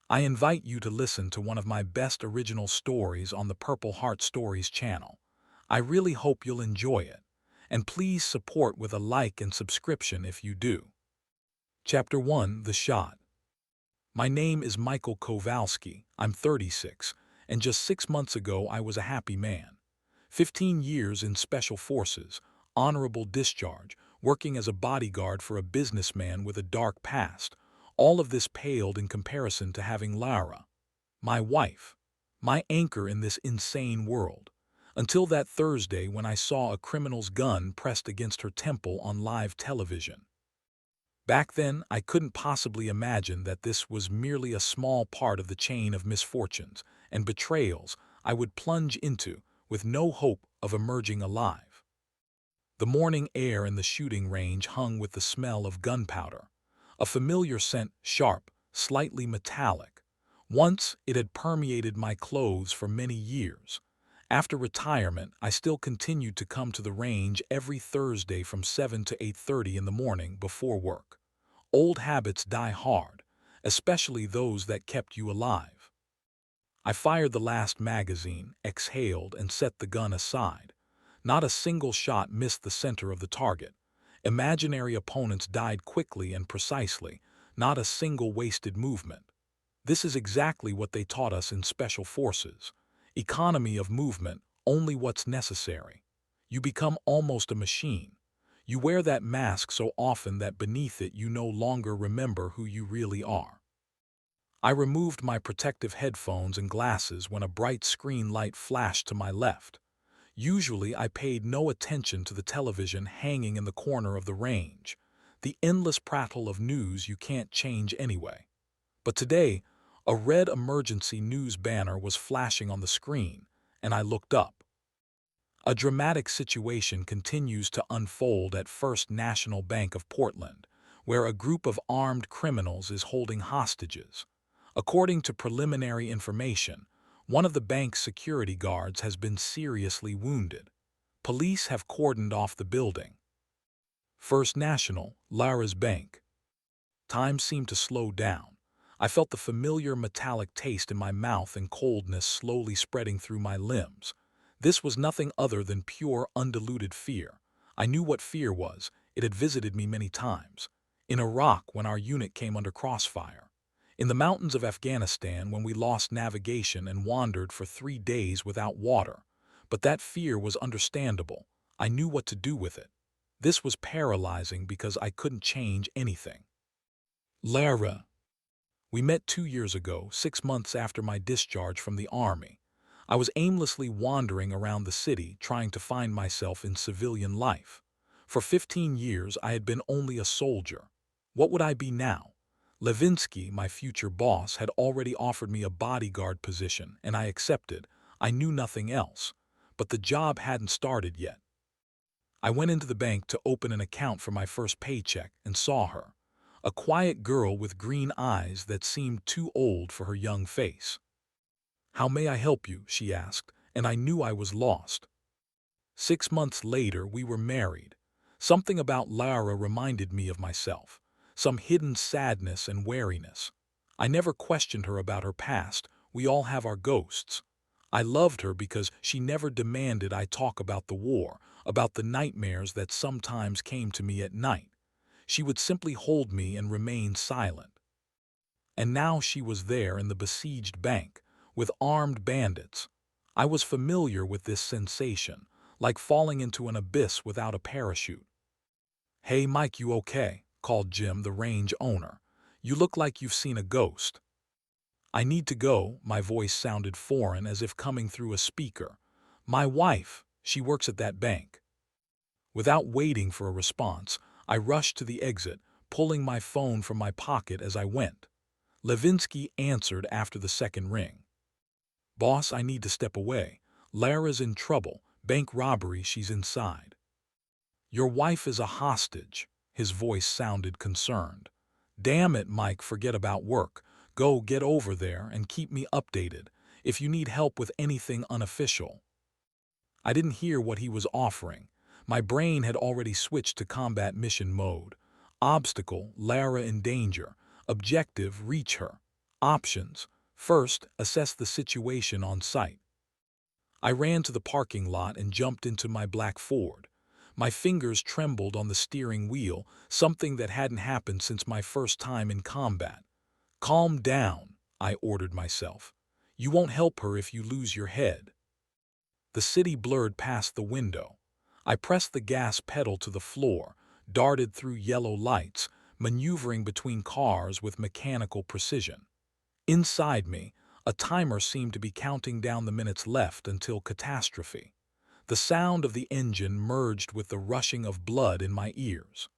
I invite you to listen to one of my best original stories on the Purple Heart Stories channel. I really hope you'll enjoy it, and please support with a like and subscription if you do. Chapter 1: The Shot. My name is Michael Kowalski. I'm 36, and just 6 months ago I was a happy man. 15 years in Special Forces, honorable discharge, working as a bodyguard for a businessman with a dark past. All of this paled in comparison to having Lara, my wife, my anchor in this insane world. Until that Thursday when I saw a criminal's gun pressed against her temple on live television. Back then, I couldn't possibly imagine that this was merely a small part of the chain of misfortunes and betrayals I would plunge into with no hope of emerging alive. The morning air in the shooting range hung with the smell of gunpowder, a familiar scent, sharp, slightly metallic. Once it had permeated my clothes for many years. After retirement, I still continued to come to the range every Thursday from 7 to 8:30 in the morning before work. Old habits die hard, especially those that kept you alive. I fired the last magazine, exhaled, and set the gun aside. Not a single shot missed the center of the target. Imaginary opponents died quickly and precisely, not a single wasted movement. This is exactly what they taught us in Special Forces. Economy of movement, only what's necessary. You become almost a machine. You wear that mask so often that beneath it you no longer remember who you really are. I removed my protective headphones and glasses when a bright screen light flashed to my left. Usually I paid no attention to the television hanging in the corner of the range, the endless prattle of news you can't change anyway. But today, a red emergency news banner was flashing on the screen, and I looked up. A dramatic situation continues to unfold at First National Bank of Portland, where a group of armed criminals is holding hostages. According to preliminary information, one of the bank's security guards has been seriously wounded. Police have cordoned off the building. First National, Lara's bank. Time seemed to slow down. I felt the familiar metallic taste in my mouth and coldness slowly spreading through my limbs. This was nothing other than pure, undiluted fear. I knew what fear was. It had visited me many times. In Iraq, when our unit came under crossfire. In the mountains of Afghanistan, when we lost navigation and wandered for 3 days without water. But that fear was understandable. I knew what to do with it. This was paralyzing because I couldn't change anything. Lara. We met 2 years ago, 6 months after my discharge from the Army. I was aimlessly wandering around the city, trying to find myself in civilian life. For 15 years, I had been only a soldier. What would I be now? Levinsky, my future boss, had already offered me a bodyguard position, and I accepted. I knew nothing else. But the job hadn't started yet. I went into the bank to open an account for my first paycheck and saw her. A quiet girl with green eyes that seemed too old for her young face. "How may I help you?" she asked, and I knew I was lost. 6 months later, we were married. Something about Lara reminded me of myself, some hidden sadness and wariness. I never questioned her about her past. We all have our ghosts. I loved her because she never demanded I talk about the war, about the nightmares that sometimes came to me at night. She would simply hold me and remain silent. And now she was there in the besieged bank, with armed bandits. I was familiar with this sensation, like falling into an abyss without a parachute. "Hey Mike, you okay?" called Jim, the range owner. "You look like you've seen a ghost." "I need to go." My voice sounded foreign, as if coming through a speaker. "My wife, she works at that bank." Without waiting for a response, I rushed to the exit, pulling my phone from my pocket as I went. Levinsky answered after the second ring. "Boss, I need to step away. Lara's in trouble. Bank robbery, she's inside." "Your wife is a hostage." His voice sounded concerned. "Damn it, Mike, forget about work. Go get over there and keep me updated, if you need help with anything unofficial." I didn't hear what he was offering. My brain had already switched to combat mission mode. Obstacle, Lara in danger. Objective, reach her. Options. First, assess the situation on site. I ran to the parking lot and jumped into my black Ford. My fingers trembled on the steering wheel, something that hadn't happened since my first time in combat. Calm down, I ordered myself. You won't help her if you lose your head. The city blurred past the window. I pressed the gas pedal to the floor, darted through yellow lights, maneuvering between cars with mechanical precision. Inside me, a timer seemed to be counting down the minutes left until catastrophe. The sound of the engine merged with the rushing of blood in my ears.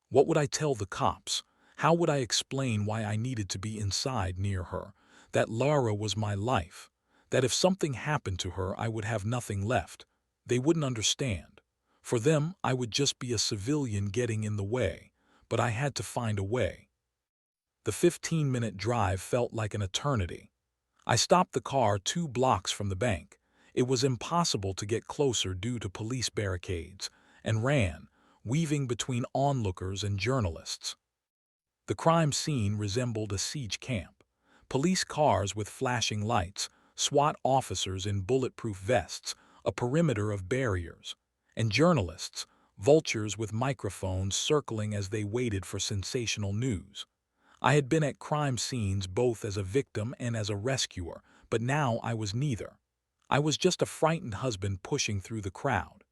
What would I tell the cops? How would I explain why I needed to be inside near her? That Lara was my life. That if something happened to her, I would have nothing left. They wouldn't understand. For them, I would just be a civilian getting in the way. But I had to find a way. The 15-minute drive felt like an eternity. I stopped the car 2 blocks from the bank. It was impossible to get closer due to police barricades, and ran, weaving between onlookers and journalists. The crime scene resembled a siege camp. Police cars with flashing lights, SWAT officers in bulletproof vests, a perimeter of barriers, and journalists, vultures with microphones circling as they waited for sensational news. I had been at crime scenes both as a victim and as a rescuer, but now I was neither. I was just a frightened husband pushing through the crowd.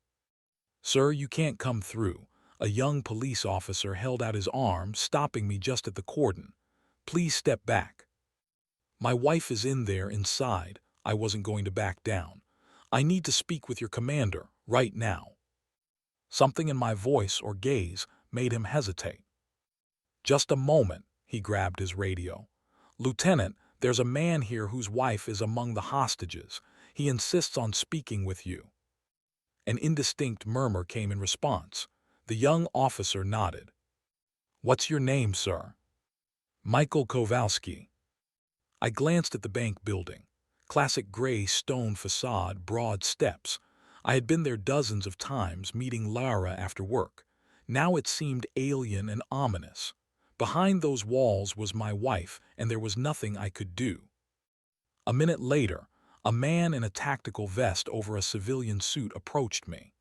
"Sir, you can't come through." A young police officer held out his arm, stopping me just at the cordon. "Please step back." "My wife is in there inside." I wasn't going to back down. "I need to speak with your commander, right now." Something in my voice or gaze made him hesitate. "Just a moment." He grabbed his radio. "Lieutenant, there's a man here whose wife is among the hostages. He insists on speaking with you." An indistinct murmur came in response. The young officer nodded. "What's your name, sir?" "Michael Kowalski." I glanced at the bank building. Classic gray stone facade, broad steps. I had been there dozens of times, meeting Lara after work. Now it seemed alien and ominous. Behind those walls was my wife, and there was nothing I could do. A minute later, a man in a tactical vest over a civilian suit approached me.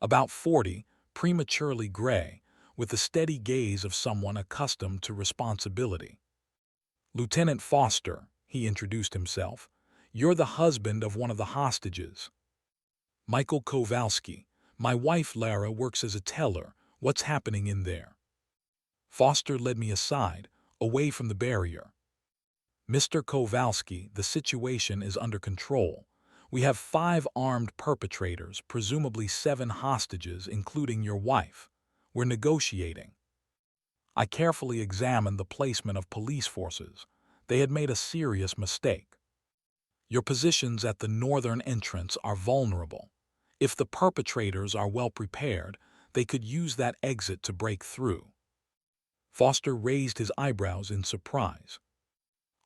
About 40, prematurely gray, with the steady gaze of someone accustomed to responsibility. "Lieutenant Foster," he introduced himself. "You're the husband of one of the hostages." "Michael Kowalski. My wife Lara works as a teller. What's happening in there?" Foster led me aside, away from the barrier. "Mr. Kowalski, the situation is under control. We have 5 armed perpetrators, presumably 7 hostages, including your wife. We're negotiating." I carefully examined the placement of police forces. They had made a serious mistake. "Your positions at the northern entrance are vulnerable. If the perpetrators are well prepared, they could use that exit to break through." Foster raised his eyebrows in surprise.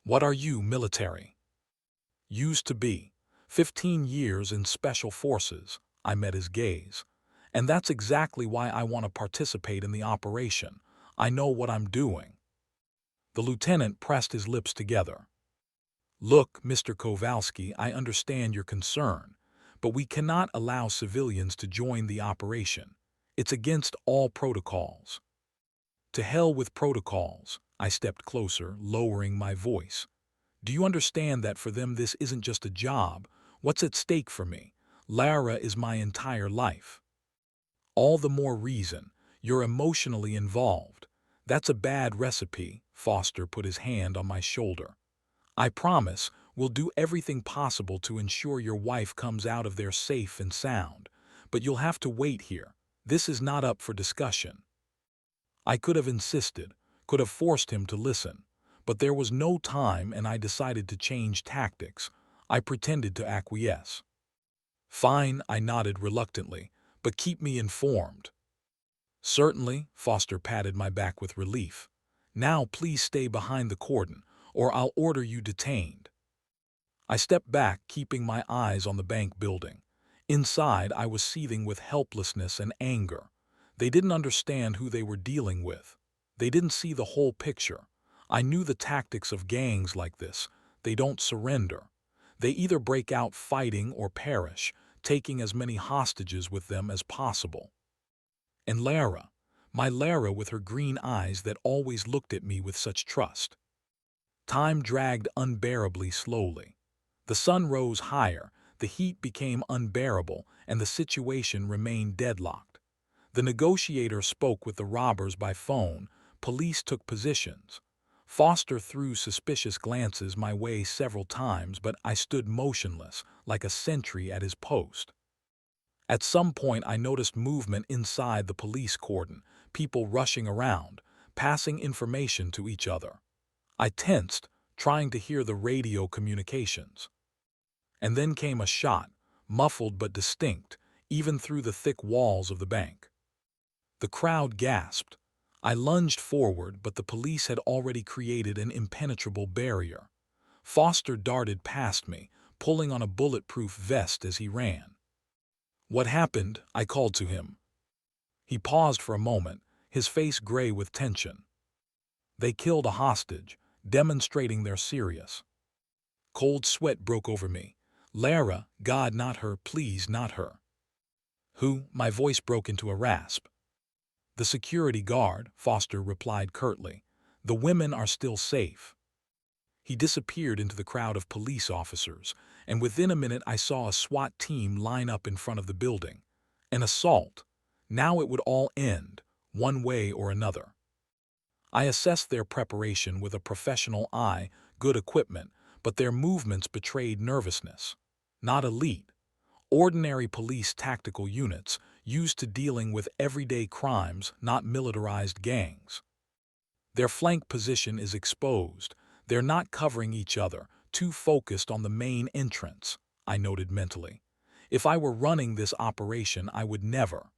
"What are you, military?" "Used to be. 15 years in special forces." I met his gaze. "And that's exactly why I want to participate in the operation. I know what I'm doing." The lieutenant pressed his lips together. "Look, Mr. Kowalski, I understand your concern, but we cannot allow civilians to join the operation. It's against all protocols." "To hell with protocols." I stepped closer, lowering my voice. "Do you understand that for them this isn't just a job? What's at stake for me? Lara is my entire life." "All the more reason. You're emotionally involved. That's a bad recipe." Foster put his hand on my shoulder. "I promise we'll do everything possible to ensure your wife comes out of there safe and sound. But you'll have to wait here. This is not up for discussion." I could have insisted, could have forced him to listen. But there was no time, and I decided to change tactics. I pretended to acquiesce. "Fine," I nodded reluctantly, "but keep me informed." "Certainly." Foster patted my back with relief. "Now please stay behind the cordon, or I'll order you detained." I stepped back, keeping my eyes on the bank building. Inside, I was seething with helplessness and anger. They didn't understand who they were dealing with. They didn't see the whole picture. I knew the tactics of gangs like this. They don't surrender. They either break out fighting or perish, taking as many hostages with them as possible. And Lara, my Lara with her green eyes that always looked at me with such trust. Time dragged unbearably slowly. The sun rose higher, the heat became unbearable, and the situation remained deadlocked. The negotiator spoke with the robbers by phone. Police took positions. Foster threw suspicious glances my way several times, but I stood motionless, like a sentry at his post. At some point I noticed movement inside the police cordon, people rushing around, passing information to each other. I tensed, trying to hear the radio communications. And then came a shot, muffled but distinct, even through the thick walls of the bank. The crowd gasped. I lunged forward, but the police had already created an impenetrable barrier. Foster darted past me, pulling on a bulletproof vest as he ran. "What happened?" I called to him. He paused for a moment, his face gray with tension. "They killed a hostage, demonstrating they're serious." Cold sweat broke over me. "Lara, God, not her, please, not her." "Who?" My voice broke into a rasp. "The security guard," Foster replied curtly. "The women are still safe." He disappeared into the crowd of police officers, and within a minute I saw a SWAT team line up in front of the building. An assault. Now it would all end, one way or another. I assessed their preparation with a professional eye, good equipment, but their movements betrayed nervousness. Not elite. Ordinary police tactical units, used to dealing with everyday crimes, not militarized gangs. Their flank position is exposed. They're not covering each other, too focused on the main entrance, I noted mentally. If I were running this operation, I would never.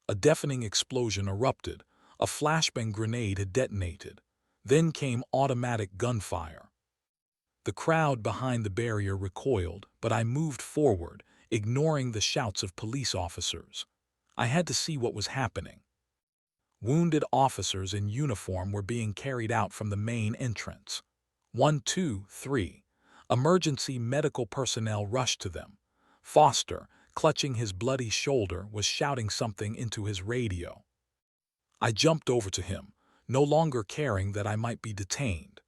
A deafening explosion erupted. A flashbang grenade had detonated. Then came automatic gunfire. The crowd behind the barrier recoiled, but I moved forward, ignoring the shouts of police officers. I had to see what was happening. Wounded officers in uniform were being carried out from the main entrance. 1, 2, 3. Emergency medical personnel rushed to them. Foster, clutching his bloody shoulder, was shouting something into his radio. I jumped over to him, no longer caring that I might be detained.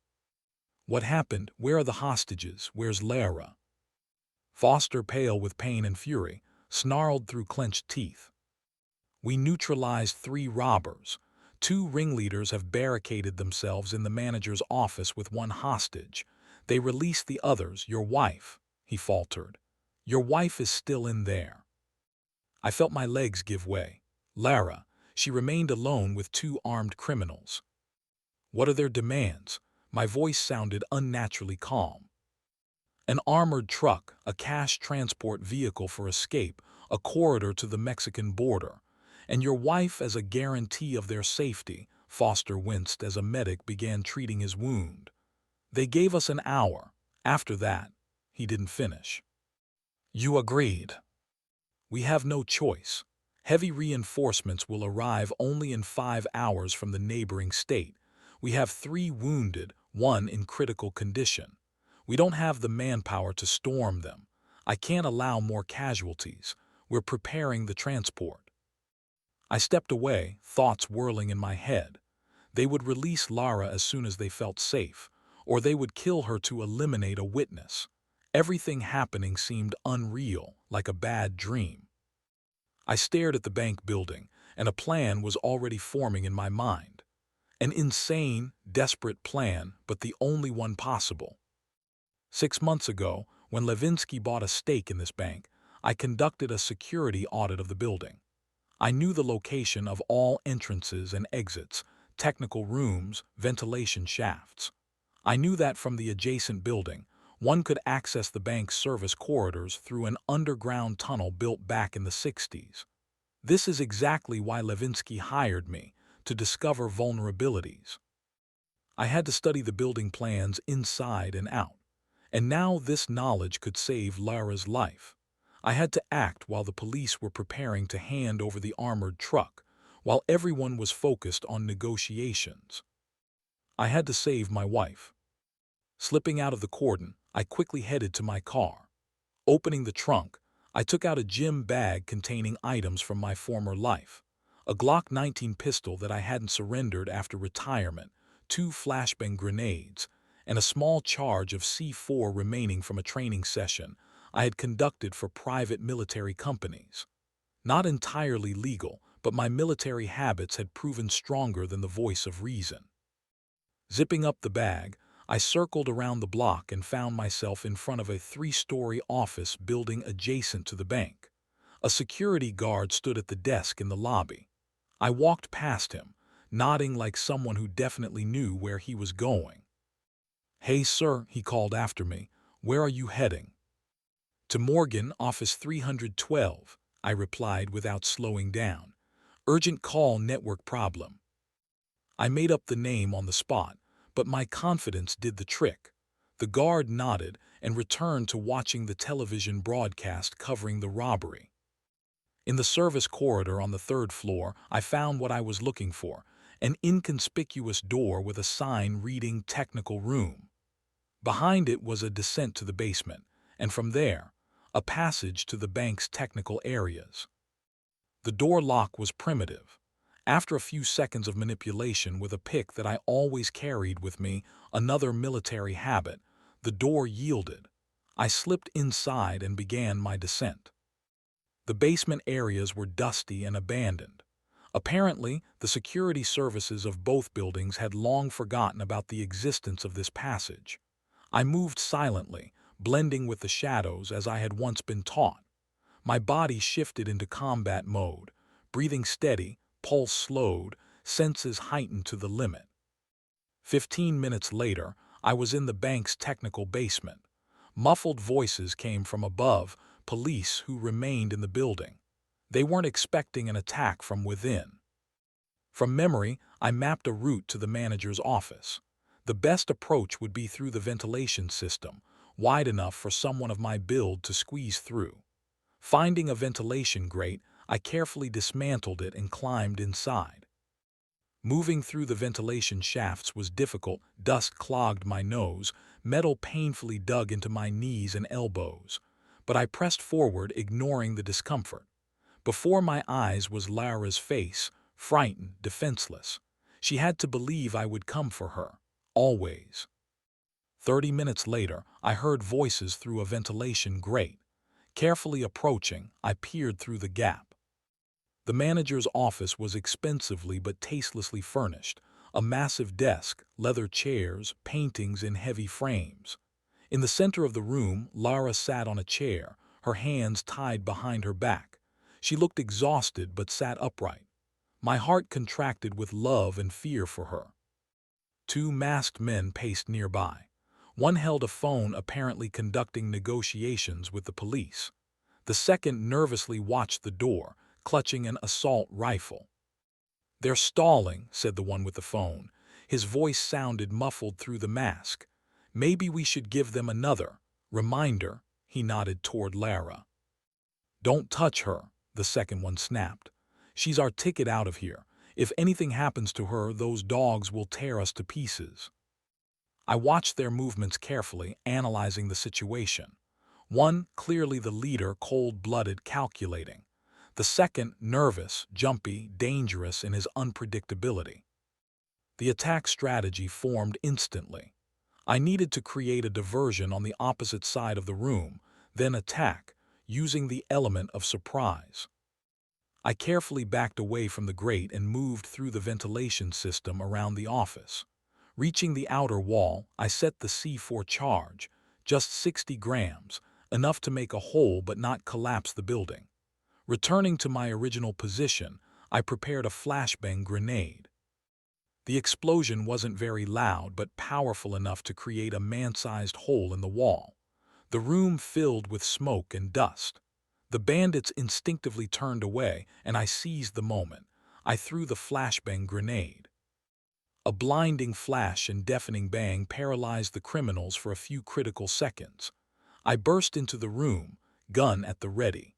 "What happened? Where are the hostages? Where's Lara?" Foster, pale with pain and fury, snarled through clenched teeth. "We neutralized 3 robbers. 2 ringleaders have barricaded themselves in the manager's office with 1 hostage. They released the others, your wife," he faltered. "Your wife is still in there." I felt my legs give way. Lara, she remained alone with 2 armed criminals. "What are their demands?" My voice sounded unnaturally calm. "An armored truck, a cash transport vehicle for escape, a corridor to the Mexican border, and your wife as a guarantee of their safety." Foster winced as a medic began treating his wound. "They gave us an hour. After that," he didn't finish. "You agreed." "We have no choice. Heavy reinforcements will arrive only in 5 hours from the neighboring state. We have 3 wounded, 1 in critical condition. We don't have the manpower to storm them. I can't allow more casualties. We're preparing the transport." I stepped away, thoughts whirling in my head. They would release Lara as soon as they felt safe, or they would kill her to eliminate a witness. Everything happening seemed unreal, like a bad dream. I stared at the bank building, and a plan was already forming in my mind. An insane, desperate plan, but the only one possible. 6 months ago, when Levinsky bought a stake in this bank, I conducted a security audit of the building. I knew the location of all entrances and exits, technical rooms, ventilation shafts. I knew that from the adjacent building, one could access the bank's service corridors through an underground tunnel built back in the 60s. This is exactly why Levinsky hired me, to discover vulnerabilities. I had to study the building plans inside and out, and now this knowledge could save Lara's life. I had to act while the police were preparing to hand over the armored truck, while everyone was focused on negotiations. I had to save my wife. Slipping out of the cordon, I quickly headed to my car. Opening the trunk, I took out a gym bag containing items from my former life. A Glock 19 pistol that I hadn't surrendered after retirement, 2 flashbang grenades, and a small charge of C4 remaining from a training session I had conducted for private military companies. Not entirely legal, but my military habits had proven stronger than the voice of reason. Zipping up the bag, I circled around the block and found myself in front of a 3-story office building adjacent to the bank. A security guard stood at the desk in the lobby. I walked past him, nodding like someone who definitely knew where he was going. "Hey, sir," he called after me, "where are you heading?" "To Morgan, office 312, I replied without slowing down. "Urgent call, network problem." I made up the name on the spot, but my confidence did the trick. The guard nodded and returned to watching the television broadcast covering the robbery. In the service corridor on the 3rd floor, I found what I was looking for, an inconspicuous door with a sign reading "Technical Room." Behind it was a descent to the basement, and from there, a passage to the bank's technical areas. The door lock was primitive. After a few seconds of manipulation with a pick that I always carried with me, another military habit, the door yielded. I slipped inside and began my descent. The basement areas were dusty and abandoned. Apparently, the security services of both buildings had long forgotten about the existence of this passage. I moved silently, blending with the shadows as I had once been taught. My body shifted into combat mode, breathing steady, pulse slowed, senses heightened to the limit. 15 minutes later, I was in the bank's technical basement. Muffled voices came from above, police who remained in the building. They weren't expecting an attack from within. From memory, I mapped a route to the manager's office. The best approach would be through the ventilation system, wide enough for someone of my build to squeeze through. Finding a ventilation grate, I carefully dismantled it and climbed inside. Moving through the ventilation shafts was difficult, dust clogged my nose, metal painfully dug into my knees and elbows. But I pressed forward, ignoring the discomfort. Before my eyes was Lara's face, frightened, defenseless. She had to believe I would come for her, always. 30 minutes later, I heard voices through a ventilation grate. Carefully approaching, I peered through the gap. The manager's office was expensively but tastelessly furnished, a massive desk, leather chairs, paintings in heavy frames. In the center of the room, Lara sat on a chair, her hands tied behind her back. She looked exhausted but sat upright. My heart contracted with love and fear for her. 2 masked men paced nearby. One held a phone, apparently conducting negotiations with the police. The second nervously watched the door, clutching an assault rifle. "They're stalling," said the one with the phone. His voice sounded muffled through the mask. "Maybe we should give them another reminder." He nodded toward Lara. "Don't touch her," the second one snapped. "She's our ticket out of here. If anything happens to her, those dogs will tear us to pieces." I watched their movements carefully, analyzing the situation. One, clearly the leader, cold-blooded, calculating. The second, nervous, jumpy, dangerous in his unpredictability. The attack strategy formed instantly. I needed to create a diversion on the opposite side of the room, then attack, using the element of surprise. I carefully backed away from the grate and moved through the ventilation system around the office. Reaching the outer wall, I set the C4 charge, just 60 grams, enough to make a hole but not collapse the building. Returning to my original position, I prepared a flashbang grenade. The explosion wasn't very loud but powerful enough to create a man-sized hole in the wall. The room filled with smoke and dust. The bandits instinctively turned away, and I seized the moment. I threw the flashbang grenade. A blinding flash and deafening bang paralyzed the criminals for a few critical seconds. I burst into the room, gun at the ready.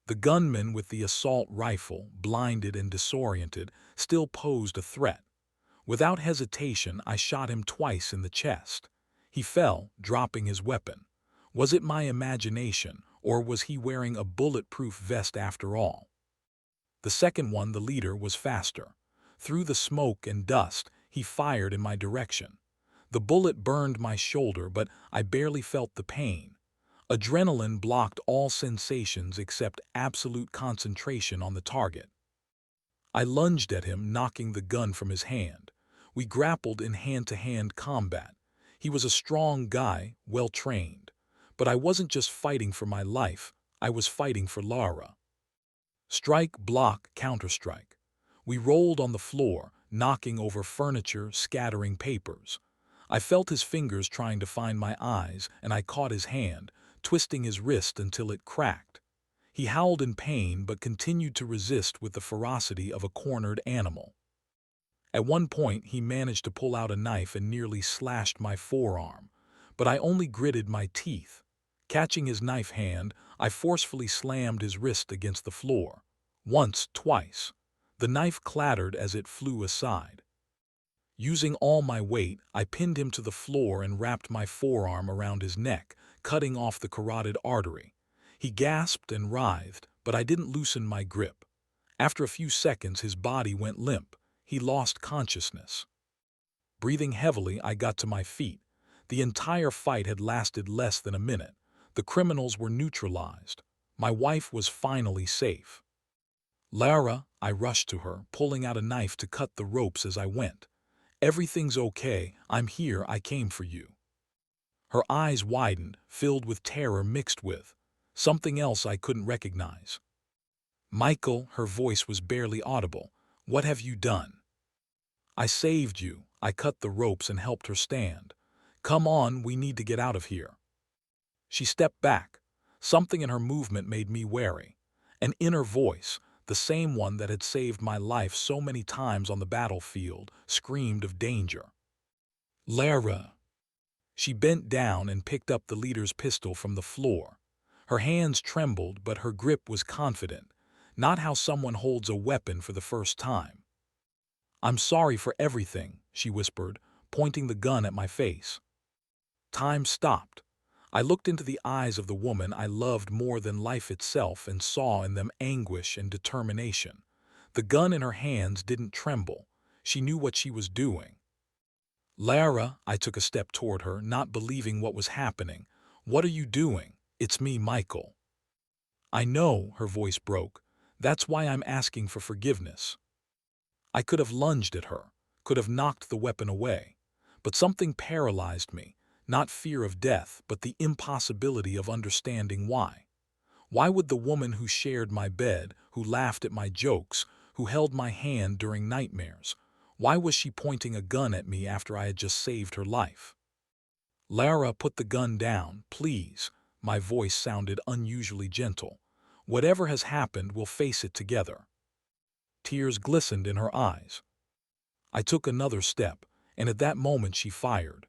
The gunman with the assault rifle, blinded and disoriented, still posed a threat. Without hesitation, I shot him twice in the chest. He fell, dropping his weapon. Was it my imagination, or was he wearing a bulletproof vest after all? The second one, the leader, was faster. Through the smoke and dust, he fired in my direction. The bullet burned my shoulder, but I barely felt the pain. Adrenaline blocked all sensations except absolute concentration on the target. I lunged at him, knocking the gun from his hand. We grappled in hand-to-hand combat. He was a strong guy, well-trained. But I wasn't just fighting for my life, I was fighting for Lara. Strike, block, counterstrike. We rolled on the floor, knocking over furniture, scattering papers. I felt his fingers trying to find my eyes, and I caught his hand, twisting his wrist until it cracked. He howled in pain but continued to resist with the ferocity of a cornered animal. At one point, he managed to pull out a knife and nearly slashed my forearm, but I only gritted my teeth. Catching his knife hand, I forcefully slammed his wrist against the floor. Once, twice. The knife clattered as it flew aside. Using all my weight, I pinned him to the floor and wrapped my forearm around his neck, cutting off the carotid artery. He gasped and writhed, but I didn't loosen my grip. After a few seconds, his body went limp. He lost consciousness. Breathing heavily, I got to my feet. The entire fight had lasted less than a minute. The criminals were neutralized. My wife was finally safe. Lara, I rushed to her, pulling out a knife to cut the ropes as I went. Everything's okay, I'm here, I came for you. Her eyes widened, filled with terror mixed with something else I couldn't recognize. Michael, her voice was barely audible. What have you done? I saved you. I cut the ropes and helped her stand. Come on, we need to get out of here. She stepped back. Something in her movement made me wary. An inner voice, the same one that had saved my life so many times on the battlefield, screamed of danger. Lara. She bent down and picked up the leader's pistol from the floor. Her hands trembled, but her grip was confident, not how someone holds a weapon for the first time. I'm sorry for everything, she whispered, pointing the gun at my face. Time stopped. I looked into the eyes of the woman I loved more than life itself and saw in them anguish and determination. The gun in her hands didn't tremble. She knew what she was doing. Lara, I took a step toward her, not believing what was happening. What are you doing? It's me, Michael. I know, her voice broke. That's why I'm asking for forgiveness. I could have lunged at her, could have knocked the weapon away. But something paralyzed me, not fear of death, but the impossibility of understanding why. Why would the woman who shared my bed, who laughed at my jokes, who held my hand during nightmares, why was she pointing a gun at me after I had just saved her life? Lara, put the gun down, please. My voice sounded unusually gentle. Whatever has happened, we'll face it together. Tears glistened in her eyes. I took another step, and at that moment she fired.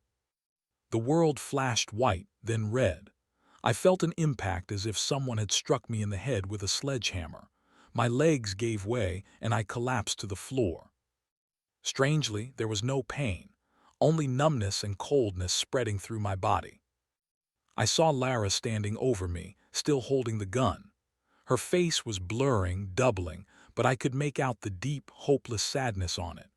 The world flashed white, then red. I felt an impact as if someone had struck me in the head with a sledgehammer. My legs gave way, and I collapsed to the floor. Strangely, there was no pain, only numbness and coldness spreading through my body. I saw Lara standing over me, still holding the gun. Her face was blurring, doubling, but I could make out the deep, hopeless sadness on it.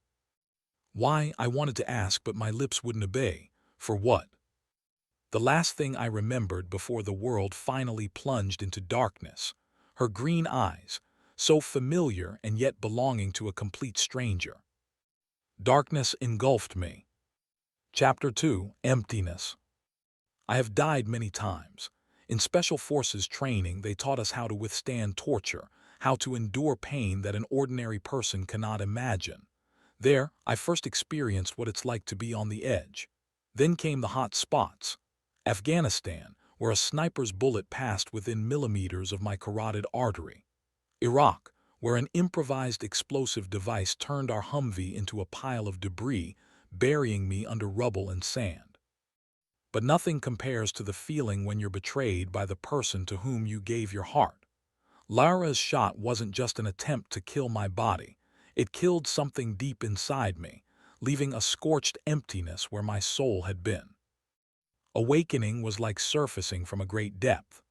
Why, I wanted to ask, but my lips wouldn't obey. For what? The last thing I remembered before the world finally plunged into darkness. Her green eyes, so familiar and yet belonging to a complete stranger. Darkness engulfed me. Chapter 2: Emptiness. I have died many times. In Special Forces training, they taught us how to withstand torture, how to endure pain that an ordinary person cannot imagine. There, I first experienced what it's like to be on the edge. Then came the hot spots. Afghanistan, where a sniper's bullet passed within millimeters of my carotid artery. Iraq, where an improvised explosive device turned our Humvee into a pile of debris, burying me under rubble and sand. But nothing compares to the feeling when you're betrayed by the person to whom you gave your heart. Lara's shot wasn't just an attempt to kill my body. It killed something deep inside me, leaving a scorched emptiness where my soul had been. Awakening was like surfacing from a great depth.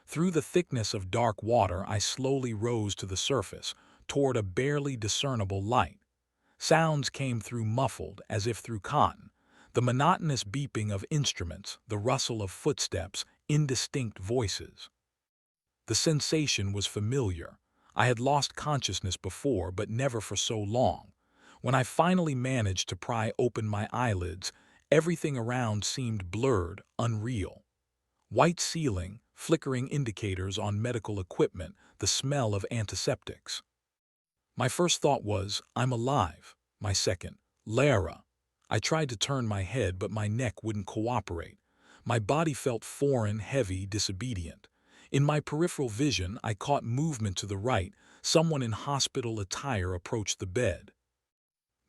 Through the thickness of dark water, I slowly rose to the surface, toward a barely discernible light. Sounds came through muffled, as if through cotton. The monotonous beeping of instruments, the rustle of footsteps, indistinct voices. The sensation was familiar. I had lost consciousness before, but never for so long. When I finally managed to pry open my eyelids, everything around seemed blurred, unreal. White ceiling, flickering indicators on medical equipment, the smell of antiseptics. My first thought was, I'm alive. My second, Lara. I tried to turn my head, but my neck wouldn't cooperate. My body felt foreign, heavy, disobedient. In my peripheral vision, I caught movement to the right. Someone in hospital attire approached the bed.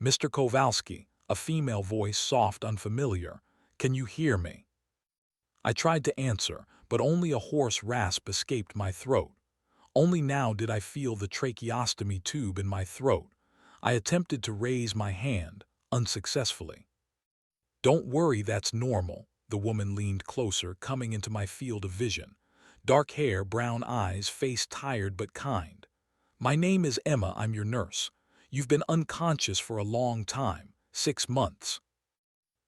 Mr. Kowalski, a female voice, soft, unfamiliar. Can you hear me? I tried to answer, but only a hoarse rasp escaped my throat. Only now did I feel the tracheostomy tube in my throat. I attempted to raise my hand, unsuccessfully. Don't worry, that's normal. The woman leaned closer, coming into my field of vision. Dark hair, brown eyes, face tired but kind. My name is Emma, I'm your nurse. You've been unconscious for a long time, 6 months.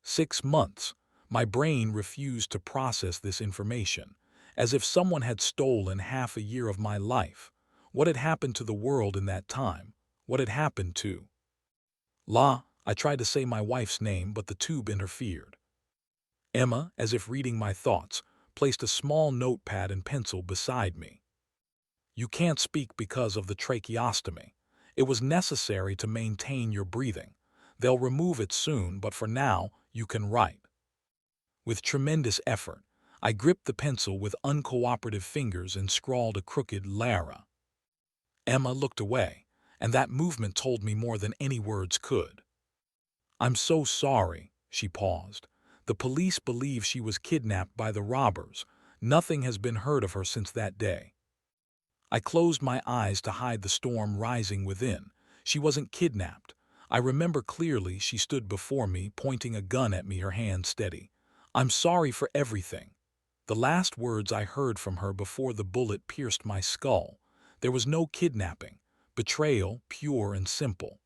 6 months. My brain refused to process this information, as if someone had stolen half a year of my life. What had happened to the world in that time? What had happened to I tried to say my wife's name, but the tube interfered. Emma, as if reading my thoughts, placed a small notepad and pencil beside me. You can't speak because of the tracheostomy. It was necessary to maintain your breathing. They'll remove it soon, but for now, you can write. With tremendous effort, I gripped the pencil with uncooperative fingers and scrawled a crooked Lara. Emma looked away, and that movement told me more than any words could. I'm so sorry, she paused. The police believe she was kidnapped by the robbers. Nothing has been heard of her since that day. I closed my eyes to hide the storm rising within. She wasn't kidnapped. I remember clearly she stood before me, pointing a gun at me, her hand steady. I'm sorry for everything. The last words I heard from her before the bullet pierced my skull. There was no kidnapping. Betrayal, pure and simple.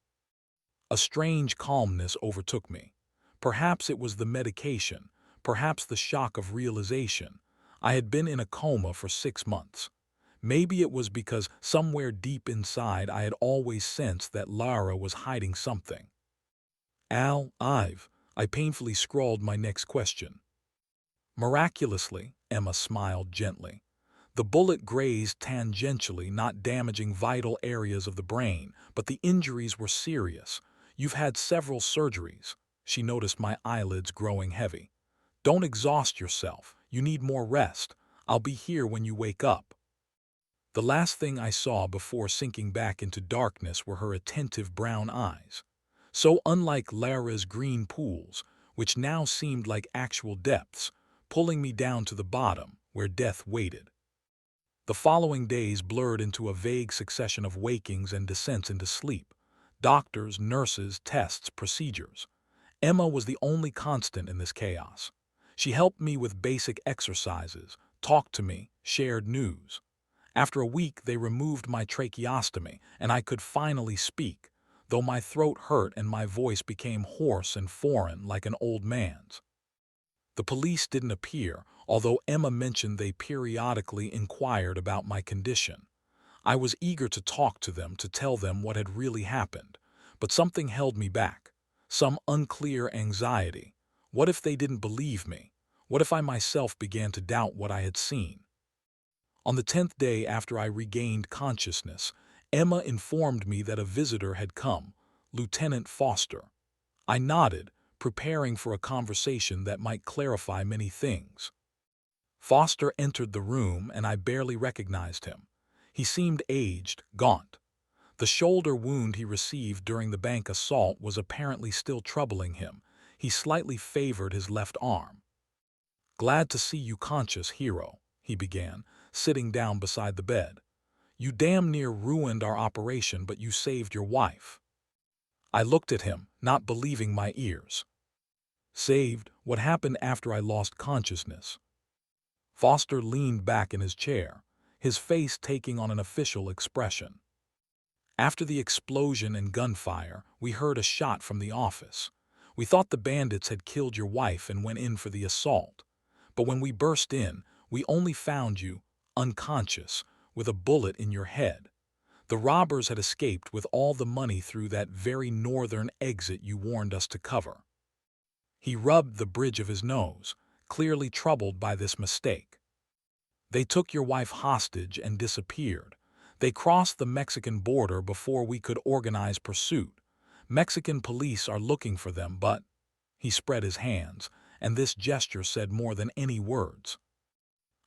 A strange calmness overtook me. Perhaps it was the medication, perhaps the shock of realization. I had been in a coma for 6 months. Maybe it was because somewhere deep inside I had always sensed that Lara was hiding something. I painfully scrawled my next question. Miraculously, Emma smiled gently. The bullet grazed tangentially, not damaging vital areas of the brain, but the injuries were serious. You've had several surgeries. She noticed my eyelids growing heavy. Don't exhaust yourself. You need more rest. I'll be here when you wake up. The last thing I saw before sinking back into darkness were her attentive brown eyes. So unlike Lara's green pools, which now seemed like actual depths, pulling me down to the bottom, where death waited. The following days blurred into a vague succession of wakings and descents into sleep. Doctors, nurses, tests, procedures. Emma was the only constant in this chaos. She helped me with basic exercises, talked to me, shared news. After a week, they removed my tracheostomy, and I could finally speak, though my throat hurt and my voice became hoarse and foreign like an old man's. The police didn't appear, although Emma mentioned they periodically inquired about my condition. I was eager to talk to them, to tell them what had really happened, but something held me back. Some unclear anxiety. What if they didn't believe me? What if I myself began to doubt what I had seen? On the 10th day after I regained consciousness, Emma informed me that a visitor had come, Lieutenant Foster. I nodded, preparing for a conversation that might clarify many things. Foster entered the room, and I barely recognized him. He seemed aged, gaunt. The shoulder wound he received during the bank assault was apparently still troubling him. He slightly favored his left arm. Glad to see you conscious, hero, he began, sitting down beside the bed. You damn near ruined our operation, but you saved your wife. I looked at him, not believing my ears. Saved, what happened after I lost consciousness? Foster leaned back in his chair, his face taking on an official expression. After the explosion and gunfire, we heard a shot from the office. We thought the bandits had killed your wife and went in for the assault. But when we burst in, we only found you, unconscious, with a bullet in your head. The robbers had escaped with all the money through that very northern exit you warned us to cover. He rubbed the bridge of his nose, clearly troubled by this mistake. They took your wife hostage and disappeared. They crossed the Mexican border before we could organize pursuit. Mexican police are looking for them, but... He spread his hands, and this gesture said more than any words.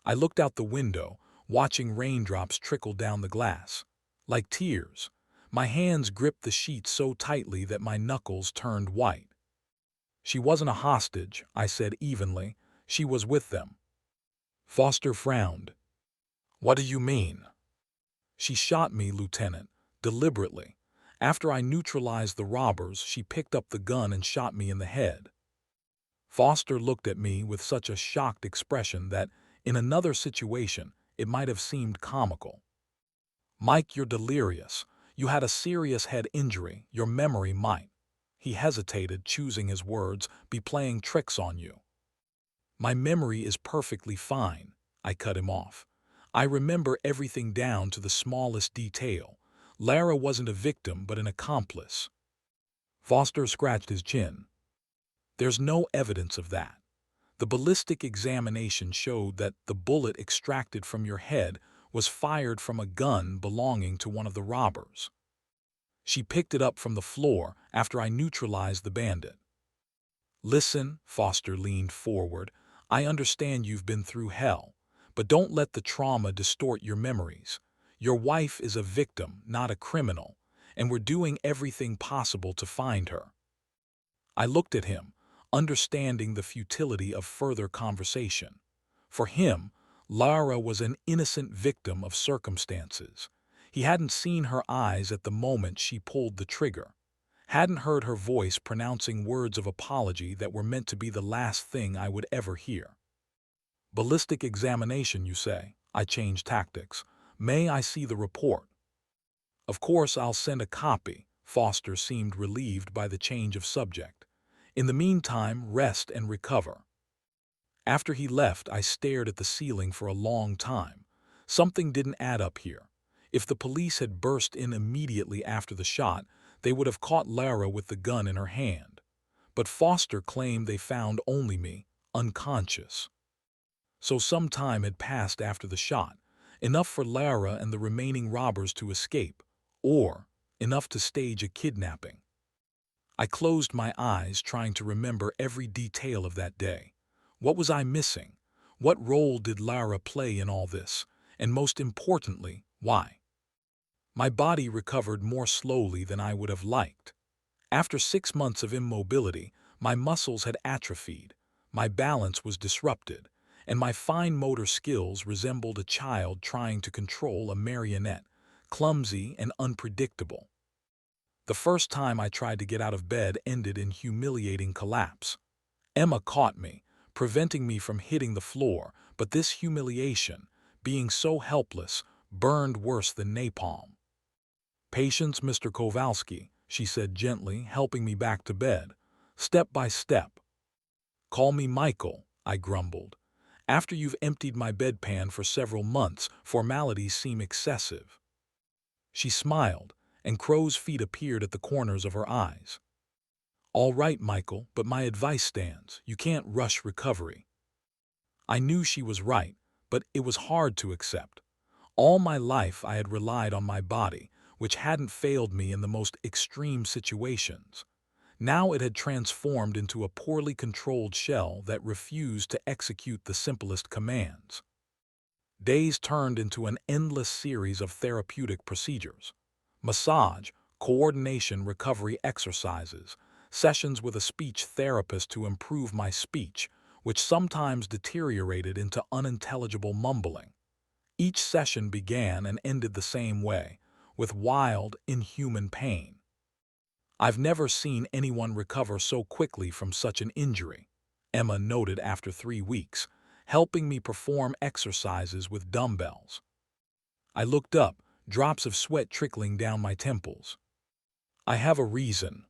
I looked out the window, watching raindrops trickle down the glass. Like tears, my hands gripped the sheet so tightly that my knuckles turned white. She wasn't a hostage, I said evenly. She was with them. Foster frowned. What do you mean? She shot me, Lieutenant, deliberately. After I neutralized the robbers, she picked up the gun and shot me in the head. Foster looked at me with such a shocked expression that, in another situation, it might have seemed comical. Mike, you're delirious. You had a serious head injury. Your memory might. He hesitated, choosing his words, be playing tricks on you. My memory is perfectly fine, I cut him off. I remember everything down to the smallest detail. Lara wasn't a victim, but an accomplice. Foster scratched his chin. There's no evidence of that. The ballistic examination showed that the bullet extracted from your head was fired from a gun belonging to one of the robbers. She picked it up from the floor after I neutralized the bandit. Listen, Foster leaned forward. I understand you've been through hell, but don't let the trauma distort your memories. Your wife is a victim, not a criminal, and we're doing everything possible to find her. I looked at him, understanding the futility of further conversation. For him, Lara was an innocent victim of circumstances. He hadn't seen her eyes at the moment she pulled the trigger, hadn't heard her voice pronouncing words of apology that were meant to be the last thing I would ever hear. Ballistic examination, you say? I changed tactics. May I see the report? Of course, I'll send a copy. Foster seemed relieved by the change of subject. In the meantime, rest and recover. After he left, I stared at the ceiling for a long time. Something didn't add up here. If the police had burst in immediately after the shot, they would have caught Lara with the gun in her hand. But Foster claimed they found only me, unconscious. So some time had passed after the shot, enough for Lara and the remaining robbers to escape, or enough to stage a kidnapping. I closed my eyes, trying to remember every detail of that day. What was I missing? What role did Lara play in all this? And most importantly, why? My body recovered more slowly than I would have liked. After 6 months of immobility, my muscles had atrophied, my balance was disrupted, and my fine motor skills resembled a child trying to control a marionette, clumsy and unpredictable. The first time I tried to get out of bed ended in humiliating collapse. Emma caught me, preventing me from hitting the floor, but this humiliation, being so helpless, burned worse than napalm. Patience, Mr. Kowalski, she said gently, helping me back to bed, step by step. Call me Michael, I grumbled. After you've emptied my bedpan for several months, formalities seem excessive. She smiled, and crow's feet appeared at the corners of her eyes. All right, Michael, but my advice stands. You can't rush recovery. I knew she was right, but it was hard to accept. All my life I had relied on my body, which hadn't failed me in the most extreme situations. Now it had transformed into a poorly controlled shell that refused to execute the simplest commands. Days turned into an endless series of therapeutic procedures. Massage, coordination recovery exercises, sessions with a speech therapist to improve my speech, which sometimes deteriorated into unintelligible mumbling. Each session began and ended the same way, with wild, inhuman pain. I've never seen anyone recover so quickly from such an injury, Emma noted after 3 weeks, helping me perform exercises with dumbbells. I looked up, drops of sweat trickling down my temples. I have a reason.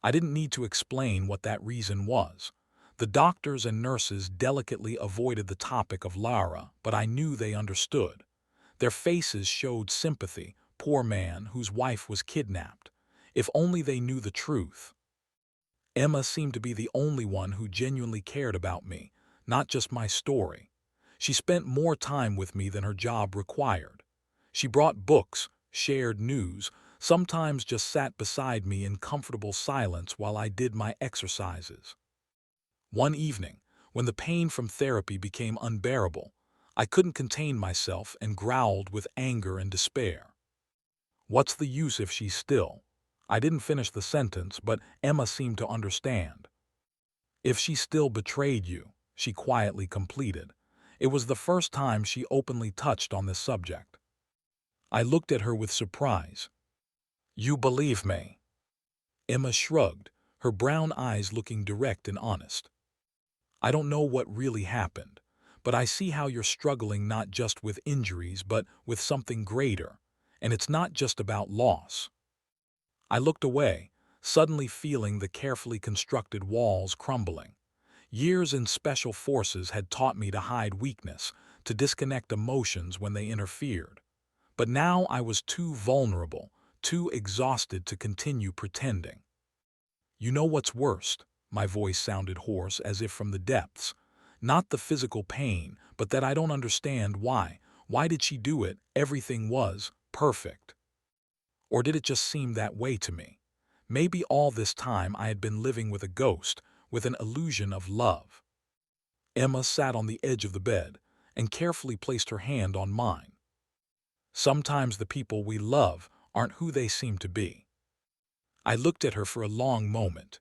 I didn't need to explain what that reason was. The doctors and nurses delicately avoided the topic of Lara, but I knew they understood. Their faces showed sympathy, poor man whose wife was kidnapped. If only they knew the truth. Emma seemed to be the only one who genuinely cared about me, not just my story. She spent more time with me than her job required. She brought books, shared news, sometimes just sat beside me in comfortable silence while I did my exercises. One evening, when the pain from therapy became unbearable, I couldn't contain myself and growled with anger and despair. What's the use if she's still? I didn't finish the sentence, but Emma seemed to understand. If she still betrayed you, she quietly completed. It was the first time she openly touched on this subject. I looked at her with surprise. You believe me? Emma shrugged, her brown eyes looking direct and honest. I don't know what really happened, but I see how you're struggling not just with injuries but with something greater, and it's not just about loss. I looked away, suddenly feeling the carefully constructed walls crumbling. Years in special forces had taught me to hide weakness, to disconnect emotions when they interfered. But now I was too vulnerable, too exhausted to continue pretending. You know what's worst? My voice sounded hoarse as if from the depths. Not the physical pain, but that I don't understand why. Why did she do it? Everything was perfect. Or did it just seem that way to me? Maybe all this time I had been living with a ghost, with an illusion of love. Emma sat on the edge of the bed and carefully placed her hand on mine. Sometimes the people we love aren't who they seem to be. I looked at her for a long moment.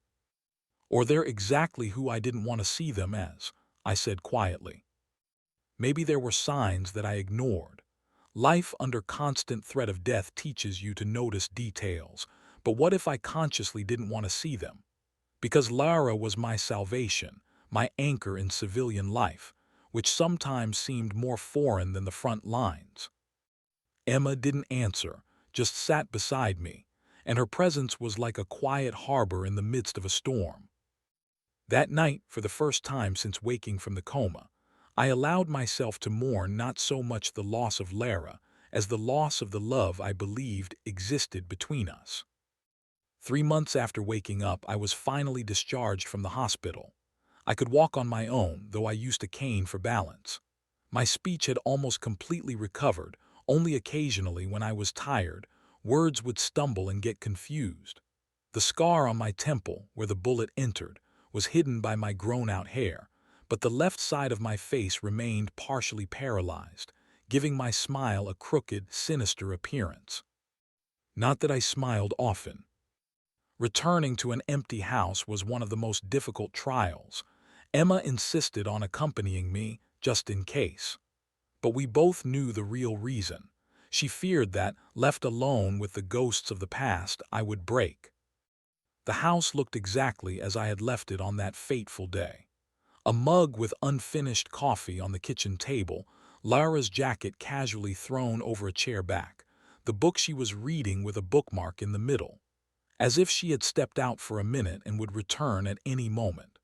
Or they're exactly who I didn't want to see them as, I said quietly. Maybe there were signs that I ignored. Life under constant threat of death teaches you to notice details, but what if I consciously didn't want to see them? Because Lara was my salvation, my anchor in civilian life, which sometimes seemed more foreign than the front lines. Emma didn't answer, just sat beside me, and her presence was like a quiet harbor in the midst of a storm. That night, for the first time since waking from the coma, I allowed myself to mourn not so much the loss of Lara as the loss of the love I believed existed between us. 3 months after waking up, I was finally discharged from the hospital. I could walk on my own, though I used a cane for balance. My speech had almost completely recovered, only occasionally when I was tired, words would stumble and get confused. The scar on my temple, where the bullet entered, was hidden by my grown-out hair, but the left side of my face remained partially paralyzed, giving my smile a crooked, sinister appearance. Not that I smiled often. Returning to an empty house was one of the most difficult trials. Emma insisted on accompanying me, just in case. But we both knew the real reason. She feared that, left alone with the ghosts of the past, I would break. The house looked exactly as I had left it on that fateful day. A mug with unfinished coffee on the kitchen table, Lara's jacket casually thrown over a chair back, the book she was reading with a bookmark in the middle, as if she had stepped out for a minute and would return at any moment.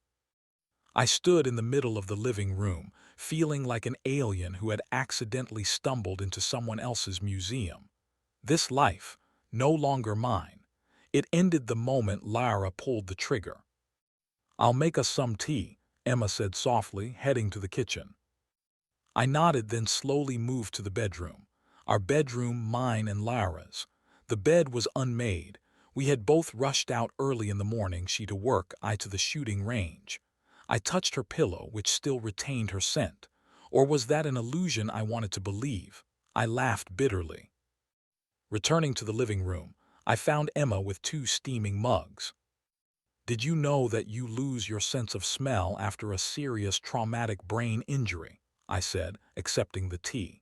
I stood in the middle of the living room, feeling like an alien who had accidentally stumbled into someone else's museum. This life, no longer mine. It ended the moment Lara pulled the trigger. I'll make us some tea, Emma said softly, heading to the kitchen. I nodded, then slowly moved to the bedroom. Our bedroom, mine and Lara's. The bed was unmade. We had both rushed out early in the morning, she to work, I to the shooting range. I touched her pillow, which still retained her scent. Or was that an illusion I wanted to believe? I laughed bitterly. Returning to the living room, I found Emma with 2 steaming mugs. Did you know that you lose your sense of smell after a serious traumatic brain injury? I said, accepting the tea.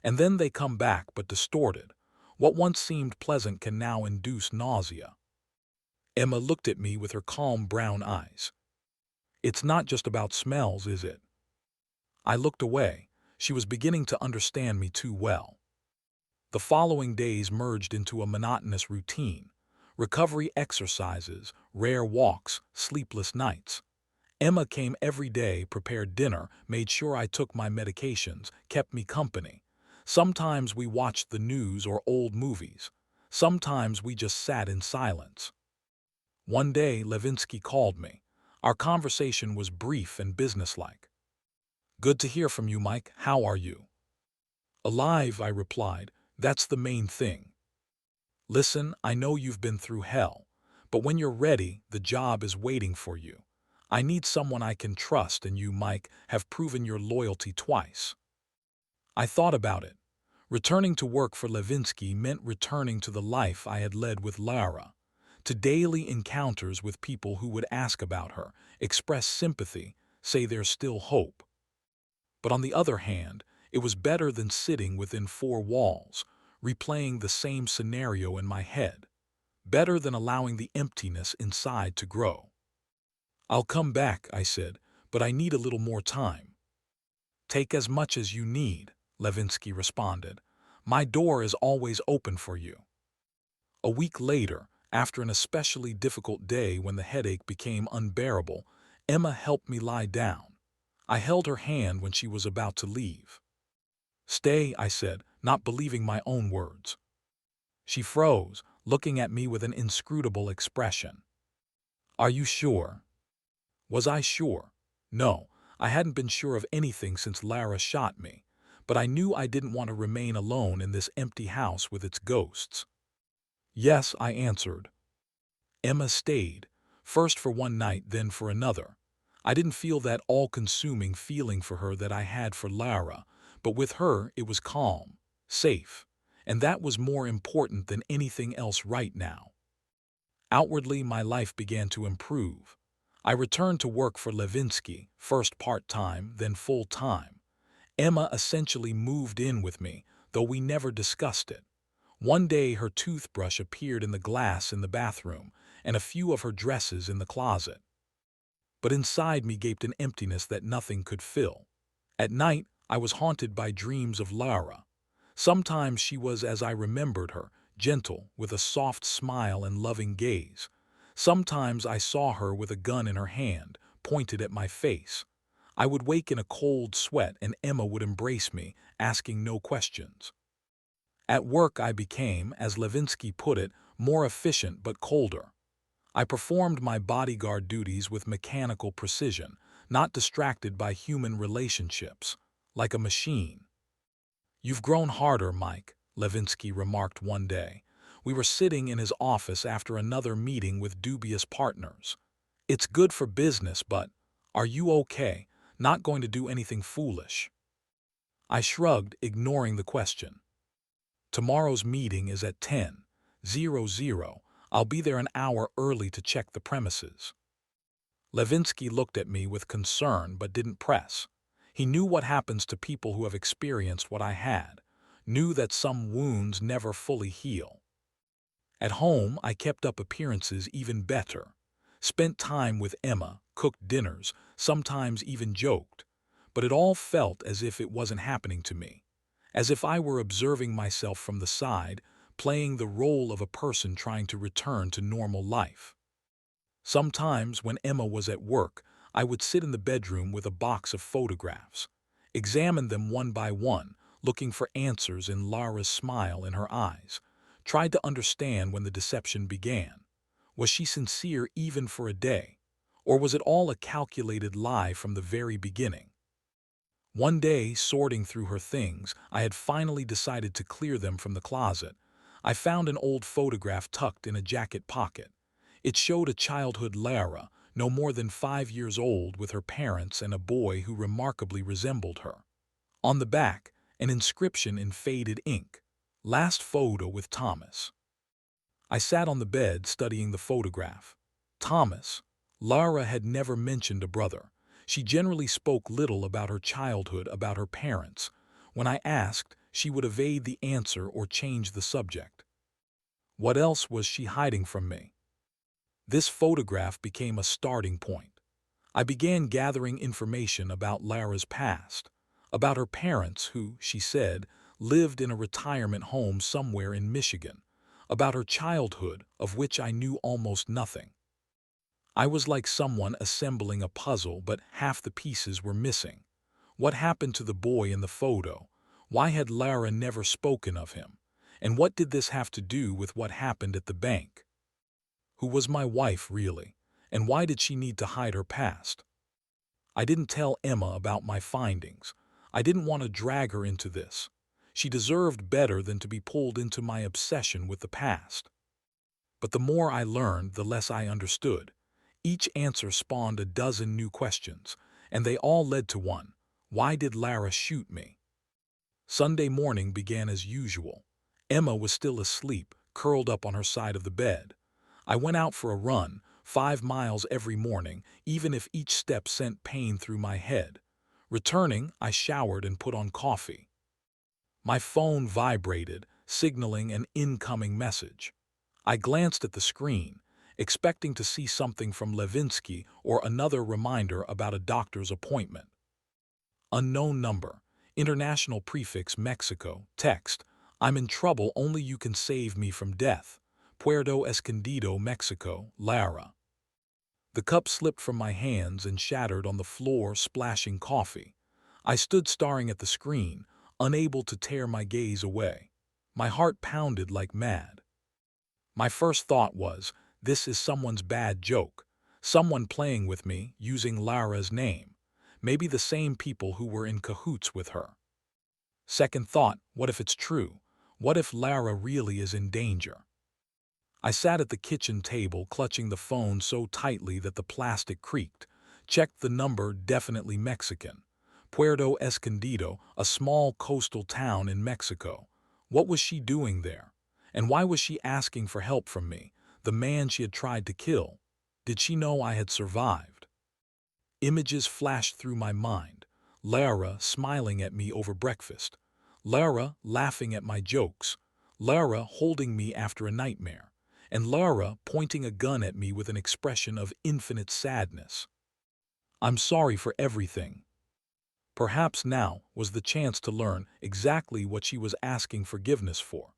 And then they come back but distorted. What once seemed pleasant can now induce nausea. Emma looked at me with her calm brown eyes. It's not just about smells, is it? I looked away. She was beginning to understand me too well. The following days merged into a monotonous routine. Recovery exercises, rare walks, sleepless nights. Emma came every day, prepared dinner, made sure I took my medications, kept me company. Sometimes we watched the news or old movies. Sometimes we just sat in silence. One day, Levinsky called me. Our conversation was brief and businesslike. "Good to hear from you, Mike. How are you?" "Alive," I replied. "That's the main thing." "Listen, I know you've been through hell, but when you're ready, the job is waiting for you. I need someone I can trust, and you, Mike, have proven your loyalty twice." I thought about it. Returning to work for Levinsky meant returning to the life I had led with Lara, to daily encounters with people who would ask about her, express sympathy, say there's still hope. But on the other hand, it was better than sitting within four walls, replaying the same scenario in my head. Better than allowing the emptiness inside to grow. "I'll come back," I said, "but I need a little more time." "Take as much as you need," Levinsky responded. "My door is always open for you." A week later, after an especially difficult day when the headache became unbearable, Emma helped me lie down. I held her hand when she was about to leave. "Stay," I said, not believing my own words. She froze, looking at me with an inscrutable expression. "Are you sure?" Was I sure? No, I hadn't been sure of anything since Lara shot me, but I knew I didn't want to remain alone in this empty house with its ghosts. "Yes," I answered. Emma stayed, first for one night, then for another. I didn't feel that all-consuming feeling for her that I had for Lara, but with her it was calm, safe, and that was more important than anything else right now. Outwardly, my life began to improve. I returned to work for Levinsky, first part-time, then full-time. Emma essentially moved in with me, though we never discussed it. One day her toothbrush appeared in the glass in the bathroom, and a few of her dresses in the closet. But inside me gaped an emptiness that nothing could fill. At night, I was haunted by dreams of Lara. Sometimes she was as I remembered her, gentle, with a soft smile and loving gaze. Sometimes I saw her with a gun in her hand, pointed at my face. I would wake in a cold sweat and Emma would embrace me, asking no questions. At work I became, as Levinsky put it, more efficient but colder. I performed my bodyguard duties with mechanical precision, not distracted by human relationships, like a machine. "You've grown harder, Mike," Levinsky remarked one day. We were sitting in his office after another meeting with dubious partners. "It's good for business, but are you okay? Not going to do anything foolish?" I shrugged, ignoring the question. "Tomorrow's meeting is at 10:00. I'll be there an hour early to check the premises." Levinsky looked at me with concern but didn't press. He knew what happens to people who have experienced what I had, knew that some wounds never fully heal. At home, I kept up appearances even better. Spent time with Emma, cooked dinners, sometimes even joked. But it all felt as if it wasn't happening to me. As if I were observing myself from the side, playing the role of a person trying to return to normal life. Sometimes, when Emma was at work, I would sit in the bedroom with a box of photographs, examine them one by one, looking for answers in Lara's smile in her eyes, tried to understand when the deception began. Was she sincere even for a day? Or was it all a calculated lie from the very beginning? One day, sorting through her things, I had finally decided to clear them from the closet. I found an old photograph tucked in a jacket pocket. It showed a childhood Lara, no more than 5 years old, with her parents and a boy who remarkably resembled her. On the back, an inscription in faded ink, "Last photo with Thomas." I sat on the bed studying the photograph. Thomas. Lara had never mentioned a brother. She generally spoke little about her childhood, about her parents. When I asked, she would evade the answer or change the subject. What else was she hiding from me? This photograph became a starting point. I began gathering information about Lara's past, about her parents who, she said, lived in a retirement home somewhere in Michigan, about her childhood, of which I knew almost nothing. I was like someone assembling a puzzle, but half the pieces were missing. What happened to the boy in the photo? Why had Lara never spoken of him? And what did this have to do with what happened at the bank? Who was my wife, really? And why did she need to hide her past? I didn't tell Emma about my findings. I didn't want to drag her into this. She deserved better than to be pulled into my obsession with the past. But the more I learned, the less I understood. Each answer spawned a dozen new questions, and they all led to one. Why did Lara shoot me? Sunday morning began as usual. Emma was still asleep, curled up on her side of the bed. I went out for a run, 5 miles every morning, even if each step sent pain through my head. Returning, I showered and put on coffee. My phone vibrated, signaling an incoming message. I glanced at the screen, expecting to see something from Levinsky or another reminder about a doctor's appointment. Unknown number. International prefix Mexico. Text. I'm in trouble, only you can save me from death. Puerto Escondido, Mexico. Lara. The cup slipped from my hands and shattered on the floor, splashing coffee. I stood staring at the screen, unable to tear my gaze away. My heart pounded like mad. My first thought was, this is someone's bad joke. Someone playing with me, using Lara's name. Maybe the same people who were in cahoots with her. Second thought, what if it's true? What if Lara really is in danger? I sat at the kitchen table, clutching the phone so tightly that the plastic creaked. Checked the number, definitely Mexican. Puerto Escondido, a small coastal town in Mexico. What was she doing there? And why was she asking for help from me, the man she had tried to kill? Did she know I had survived? Images flashed through my mind. Lara smiling at me over breakfast. Lara laughing at my jokes. Lara holding me after a nightmare. And Lara pointing a gun at me with an expression of infinite sadness. I'm sorry for everything. Perhaps now was the chance to learn exactly what she was asking forgiveness for.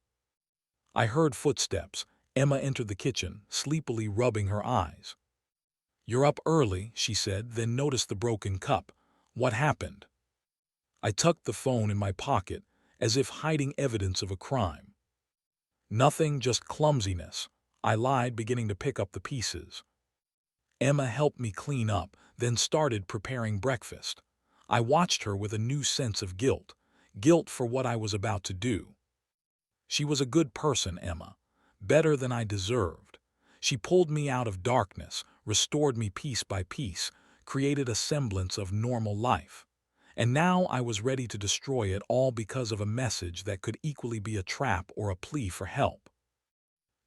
I heard footsteps. Emma entered the kitchen, sleepily rubbing her eyes. You're up early, she said, then noticed the broken cup. What happened? I tucked the phone in my pocket, as if hiding evidence of a crime. Nothing, just clumsiness, I lied, beginning to pick up the pieces. Emma helped me clean up, then started preparing breakfast. I watched her with a new sense of guilt. Guilt for what I was about to do. She was a good person, Emma. Better than I deserved. She pulled me out of darkness, restored me piece by piece, created a semblance of normal life. And now I was ready to destroy it all because of a message that could equally be a trap or a plea for help.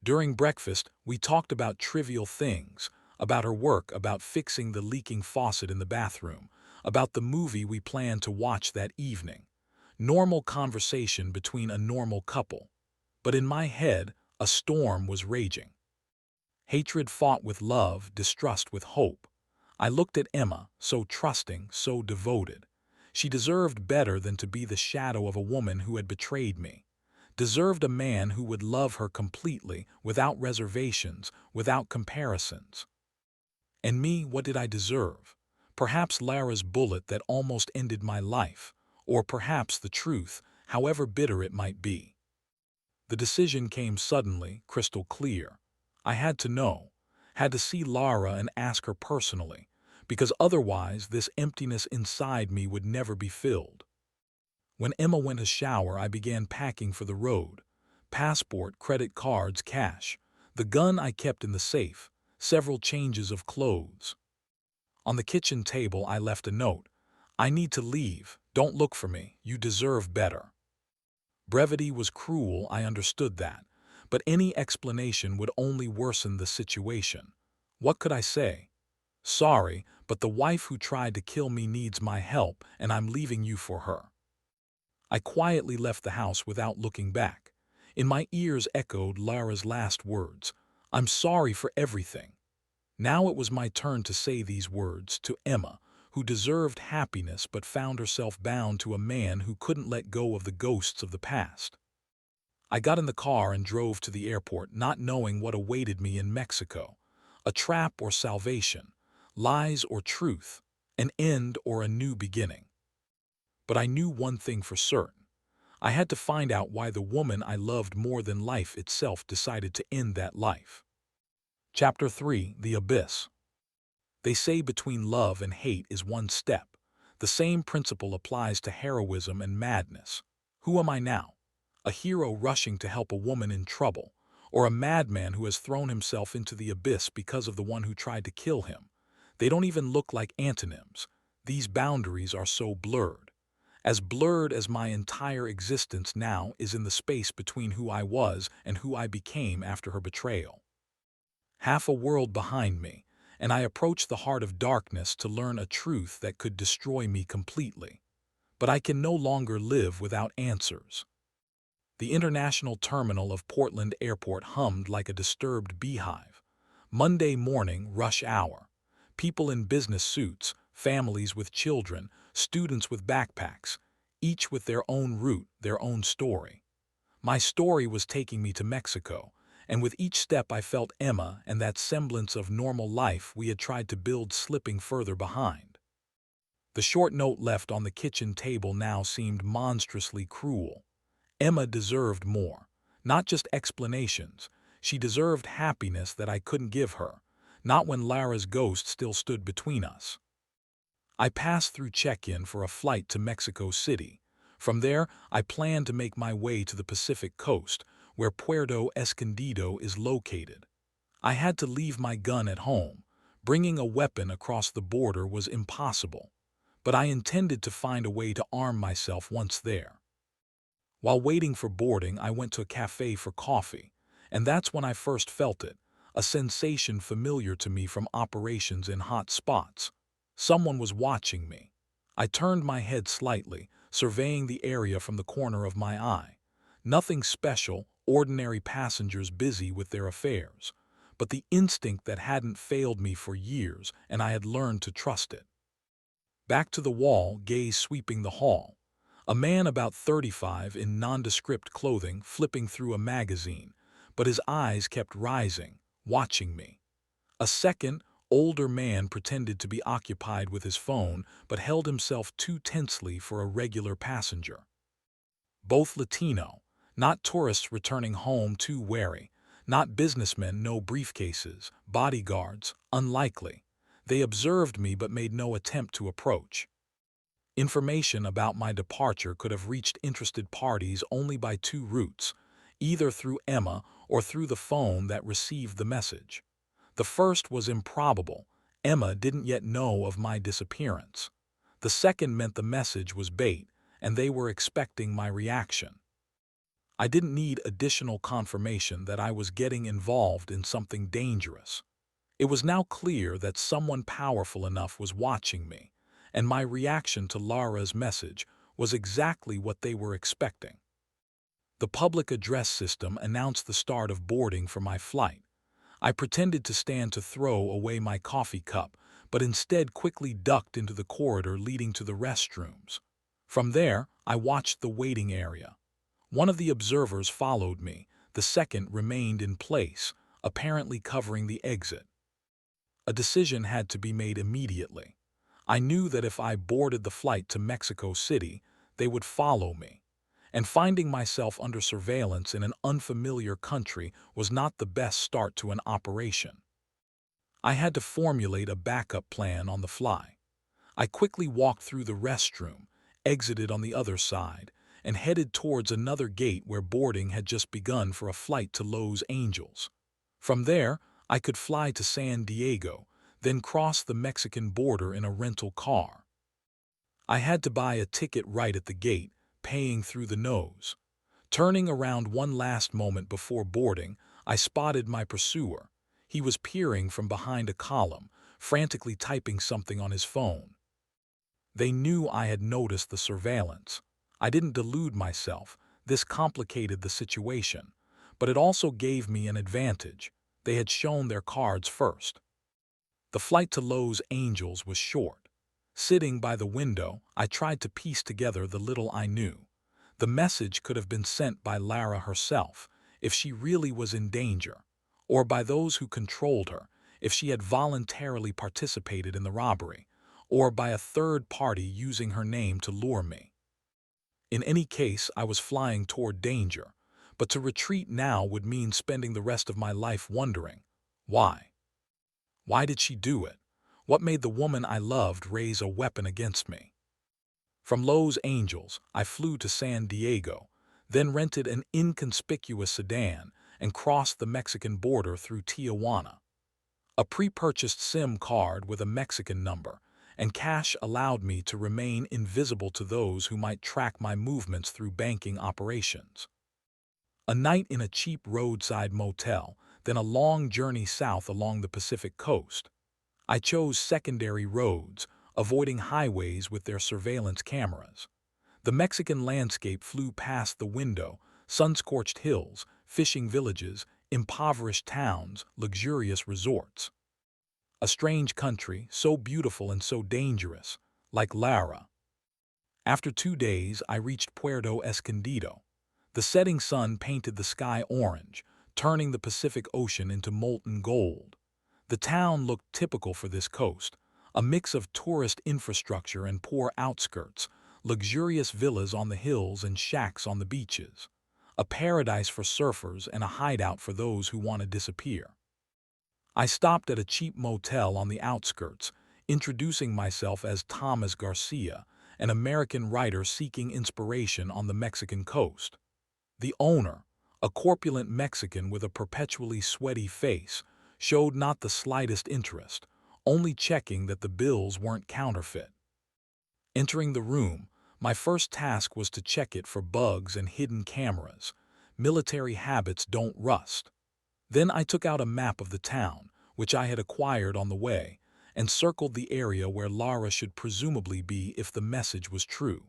During breakfast, we talked about trivial things, about her work, about fixing the leaking faucet in the bathroom, about the movie we planned to watch that evening. Normal conversation between a normal couple. But in my head, a storm was raging. Hatred fought with love, distrust with hope. I looked at Emma, so trusting, so devoted. She deserved better than to be the shadow of a woman who had betrayed me. Deserved a man who would love her completely, without reservations, without comparisons. And me, what did I deserve? Perhaps Lara's bullet that almost ended my life, or perhaps the truth, however bitter it might be. The decision came suddenly, crystal clear. I had to know, had to see Lara and ask her personally, because otherwise this emptiness inside me would never be filled. When Emma went to shower, I began packing for the road. Passport, credit cards, cash, the gun I kept in the safe, several changes of clothes. On the kitchen table I left a note. I need to leave, don't look for me, you deserve better. Brevity was cruel, I understood that, but any explanation would only worsen the situation. What could I say? Sorry, but the wife who tried to kill me needs my help, and I'm leaving you for her. I quietly left the house without looking back. In my ears echoed Lara's last words. I'm sorry for everything. Now it was my turn to say these words to Emma, who deserved happiness but found herself bound to a man who couldn't let go of the ghosts of the past. I got in the car and drove to the airport, not knowing what awaited me in Mexico: a trap or salvation, lies or truth, an end or a new beginning. But I knew one thing for certain. I had to find out why the woman I loved more than life itself decided to end that life. Chapter 3: The Abyss. They say between love and hate is one step. The same principle applies to heroism and madness. Who am I now? A hero rushing to help a woman in trouble, or a madman who has thrown himself into the abyss because of the one who tried to kill him? They don't even look like antonyms. These boundaries are so blurred. As blurred as my entire existence now is in the space between who I was and who I became after her betrayal. Half a world behind me, and I approach the heart of darkness to learn a truth that could destroy me completely. But I can no longer live without answers. The international terminal of Portland Airport hummed like a disturbed beehive. Monday morning, rush hour. People in business suits, families with children, students with backpacks, each with their own route, their own story. My story was taking me to Mexico, and with each step I felt Emma and that semblance of normal life we had tried to build slipping further behind. The short note left on the kitchen table now seemed monstrously cruel. Emma deserved more. Not just explanations. She deserved happiness that I couldn't give her, not when Lara's ghost still stood between us. I passed through check-in for a flight to Mexico City. From there, I planned to make my way to the Pacific coast, where Puerto Escondido is located. I had to leave my gun at home. Bringing a weapon across the border was impossible, but I intended to find a way to arm myself once there. While waiting for boarding, I went to a cafe for coffee, and that's when I first felt it, a sensation familiar to me from operations in hot spots. Someone was watching me. I turned my head slightly, surveying the area from the corner of my eye. Nothing special, ordinary passengers busy with their affairs, but the instinct that hadn't failed me for years, and I had learned to trust it. Back to the wall, gaze sweeping the hall. A man about 35 in nondescript clothing flipping through a magazine, but his eyes kept rising, watching me. A second, older man pretended to be occupied with his phone but held himself too tensely for a regular passenger. Both Latino, not tourists returning home too wary, not businessmen, no briefcases, bodyguards, unlikely. They observed me but made no attempt to approach. Information about my departure could have reached interested parties only by two routes, either through Emma or through the phone that received the message. The first was improbable. Emma didn't yet know of my disappearance. The second meant the message was bait, and they were expecting my reaction. I didn't need additional confirmation that I was getting involved in something dangerous. It was now clear that someone powerful enough was watching me, and my reaction to Lara's message was exactly what they were expecting. The public address system announced the start of boarding for my flight. I pretended to stand to throw away my coffee cup, but instead quickly ducked into the corridor leading to the restrooms. From there, I watched the waiting area. One of the observers followed me, the second remained in place, apparently covering the exit. A decision had to be made immediately. I knew that if I boarded the flight to Mexico City, they would follow me, and finding myself under surveillance in an unfamiliar country was not the best start to an operation. I had to formulate a backup plan on the fly. I quickly walked through the restroom, exited on the other side, and headed towards another gate where boarding had just begun for a flight to Los Angeles. From there, I could fly to San Diego, then cross the Mexican border in a rental car. I had to buy a ticket right at the gate, paying through the nose. Turning around one last moment before boarding, I spotted my pursuer. He was peering from behind a column, frantically typing something on his phone. They knew I had noticed the surveillance. I didn't delude myself. This complicated the situation, but it also gave me an advantage. They had shown their cards first. The flight to Los Angeles was short. Sitting by the window, I tried to piece together the little I knew. The message could have been sent by Lara herself, if she really was in danger, or by those who controlled her, if she had voluntarily participated in the robbery, or by a third party using her name to lure me. In any case, I was flying toward danger, but to retreat now would mean spending the rest of my life wondering, why? Why did she do it? What made the woman I loved raise a weapon against me? From Los Angeles, I flew to San Diego, then rented an inconspicuous sedan and crossed the Mexican border through Tijuana. A pre-purchased SIM card with a Mexican number and cash allowed me to remain invisible to those who might track my movements through banking operations. A night in a cheap roadside motel, then a long journey south along the Pacific coast. I chose secondary roads, avoiding highways with their surveillance cameras. The Mexican landscape flew past the window, sun-scorched hills, fishing villages, impoverished towns, luxurious resorts. A strange country, so beautiful and so dangerous, like Lara. After 2 days, I reached Puerto Escondido. The setting sun painted the sky orange, turning the Pacific Ocean into molten gold. The town looked typical for this coast, a mix of tourist infrastructure and poor outskirts, luxurious villas on the hills and shacks on the beaches. A paradise for surfers and a hideout for those who want to disappear. I stopped at a cheap motel on the outskirts, introducing myself as Thomas Garcia, an American writer seeking inspiration on the Mexican coast. The owner, a corpulent Mexican with a perpetually sweaty face, showed not the slightest interest, only checking that the bills weren't counterfeit. Entering the room, my first task was to check it for bugs and hidden cameras. Military habits don't rust. Then I took out a map of the town, which I had acquired on the way, and circled the area where Lara should presumably be if the message was true.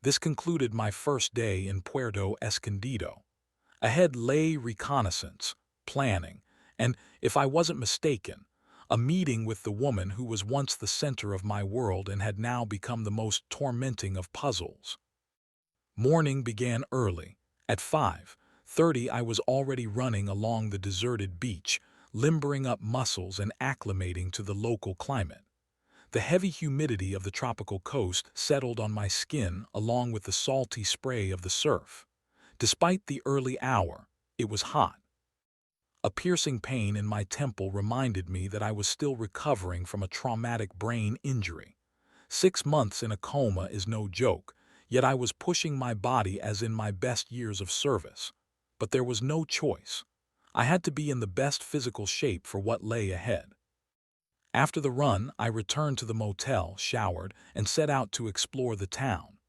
This concluded my first day in Puerto Escondido. Ahead lay reconnaissance, planning, and, if I wasn't mistaken, a meeting with the woman who was once the center of my world and had now become the most tormenting of puzzles. Morning began early. At 5:30 I was already running along the deserted beach, limbering up muscles and acclimating to the local climate. The heavy humidity of the tropical coast settled on my skin along with the salty spray of the surf. Despite the early hour, it was hot. A piercing pain in my temple reminded me that I was still recovering from a traumatic brain injury. 6 months in a coma is no joke, yet I was pushing my body as in my best years of service. But there was no choice. I had to be in the best physical shape for what lay ahead. After the run, I returned to the motel, showered, and set out to explore the town.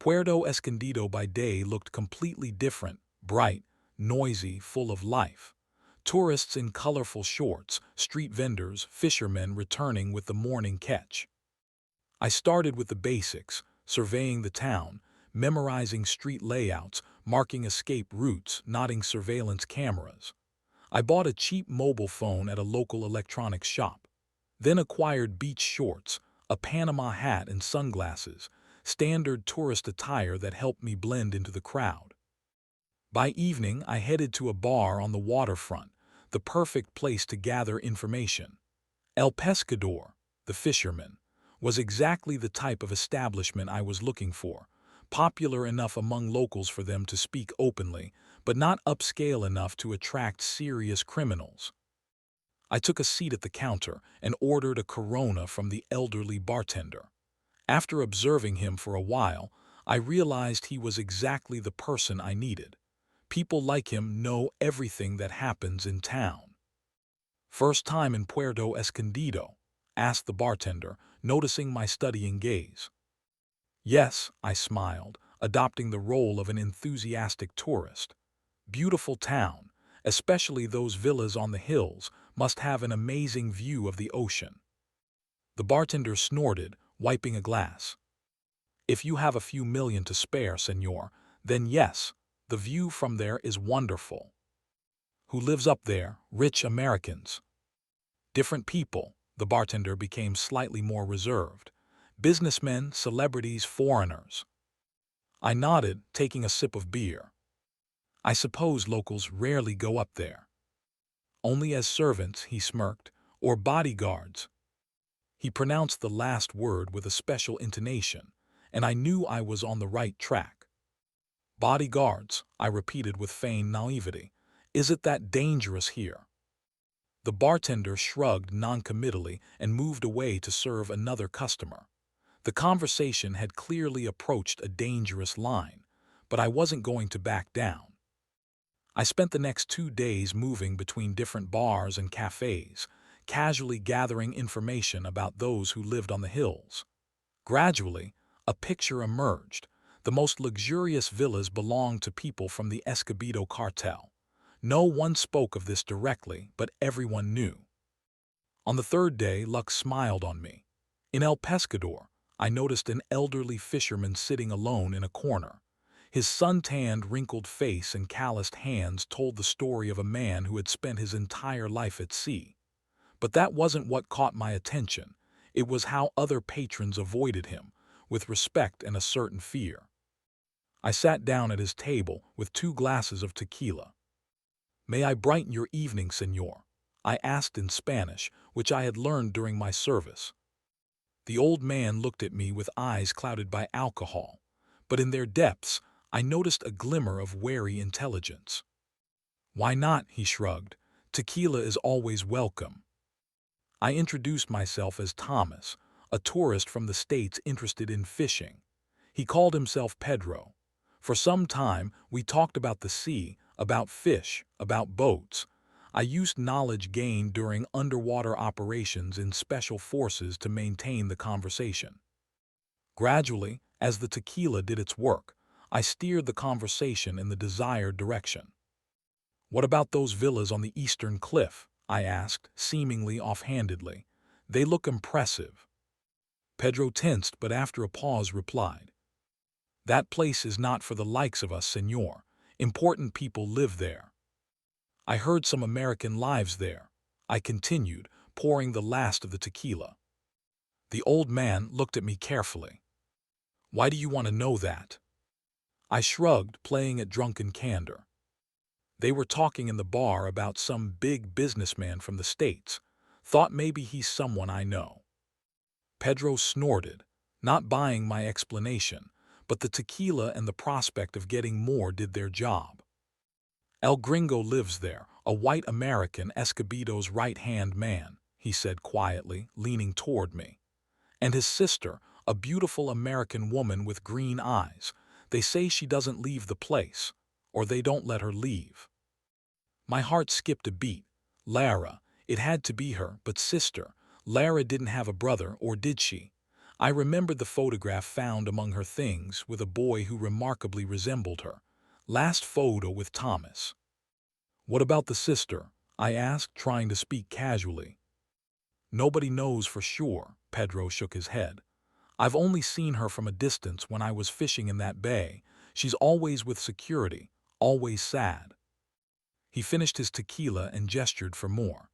Puerto Escondido by day looked completely different, bright, noisy, full of life. Tourists in colorful shorts, street vendors, fishermen returning with the morning catch. I started with the basics, surveying the town, memorizing street layouts, marking escape routes, noting surveillance cameras. I bought a cheap mobile phone at a local electronics shop, then acquired beach shorts, a Panama hat and sunglasses, standard tourist attire that helped me blend into the crowd. By evening, I headed to a bar on the waterfront, the perfect place to gather information. El Pescador, the fisherman, was exactly the type of establishment I was looking for, popular enough among locals for them to speak openly, but not upscale enough to attract serious criminals. I took a seat at the counter and ordered a Corona from the elderly bartender. After observing him for a while, I realized he was exactly the person I needed. People like him know everything that happens in town. "First time in Puerto Escondido?" asked the bartender, noticing my studying gaze. "Yes," I smiled, adopting the role of an enthusiastic tourist. "Beautiful town, especially those villas on the hills, must have an amazing view of the ocean." The bartender snorted, wiping a glass. "If you have a few million to spare, senor, then yes, the view from there is wonderful." "Who lives up there? Rich Americans?" Different people. The bartender became slightly more reserved. Businessmen, celebrities, foreigners. I nodded, taking a sip of beer. I suppose locals rarely go up there. Only as servants, he smirked, or bodyguards. He pronounced the last word with a special intonation, and I knew I was on the right track. Bodyguards, I repeated with feigned naivety. Is it that dangerous here? The bartender shrugged noncommittally and moved away to serve another customer. The conversation had clearly approached a dangerous line, but I wasn't going to back down. I spent the next 2 days moving between different bars and cafes, casually gathering information about those who lived on the hills. Gradually, a picture emerged. The most luxurious villas belonged to people from the Escobedo cartel. No one spoke of this directly, but everyone knew. On the third day, luck smiled on me. In El Pescador, I noticed an elderly fisherman sitting alone in a corner. His sun-tanned, wrinkled face and calloused hands told the story of a man who had spent his entire life at sea. But that wasn't what caught my attention. It was how other patrons avoided him, with respect and a certain fear. I sat down at his table with 2 glasses of tequila. "May I brighten your evening, senor?" I asked in Spanish, which I had learned during my service. The old man looked at me with eyes clouded by alcohol, but in their depths I noticed a glimmer of wary intelligence. "Why not?" he shrugged. "Tequila is always welcome." I introduced myself as Thomas, a tourist from the States interested in fishing. He called himself Pedro. For some time, we talked about the sea, about fish, about boats. I used knowledge gained during underwater operations in special forces to maintain the conversation. Gradually, as the tequila did its work, I steered the conversation in the desired direction. "What about those villas on the eastern cliff?" I asked, seemingly offhandedly. "They look impressive." Pedro tensed, but after a pause replied, "That place is not for the likes of us, senor. Important people live there." "I heard some American lives there," I continued, pouring the last of the tequila. The old man looked at me carefully. "Why do you want to know that?" I shrugged, playing at drunken candor. "They were talking in the bar about some big businessman from the States. Thought maybe he's someone I know." Pedro snorted, not buying my explanation, but the tequila and the prospect of getting more did their job. "El Gringo lives there, a white American, Escobedo's right-hand man," he said quietly, leaning toward me. "And his sister, a beautiful American woman with green eyes. They say she doesn't leave the place, or they don't let her leave." My heart skipped a beat. Lara, it had to be her, but sister. Lara didn't have a brother, or did she? I remembered the photograph found among her things with a boy who remarkably resembled her. Last photo with Thomas. "What about the sister?" I asked, trying to speak casually. "Nobody knows for sure," Pedro shook his head. "I've only seen her from a distance when I was fishing in that bay. She's always with security, always sad." He finished his tequila and gestured for more.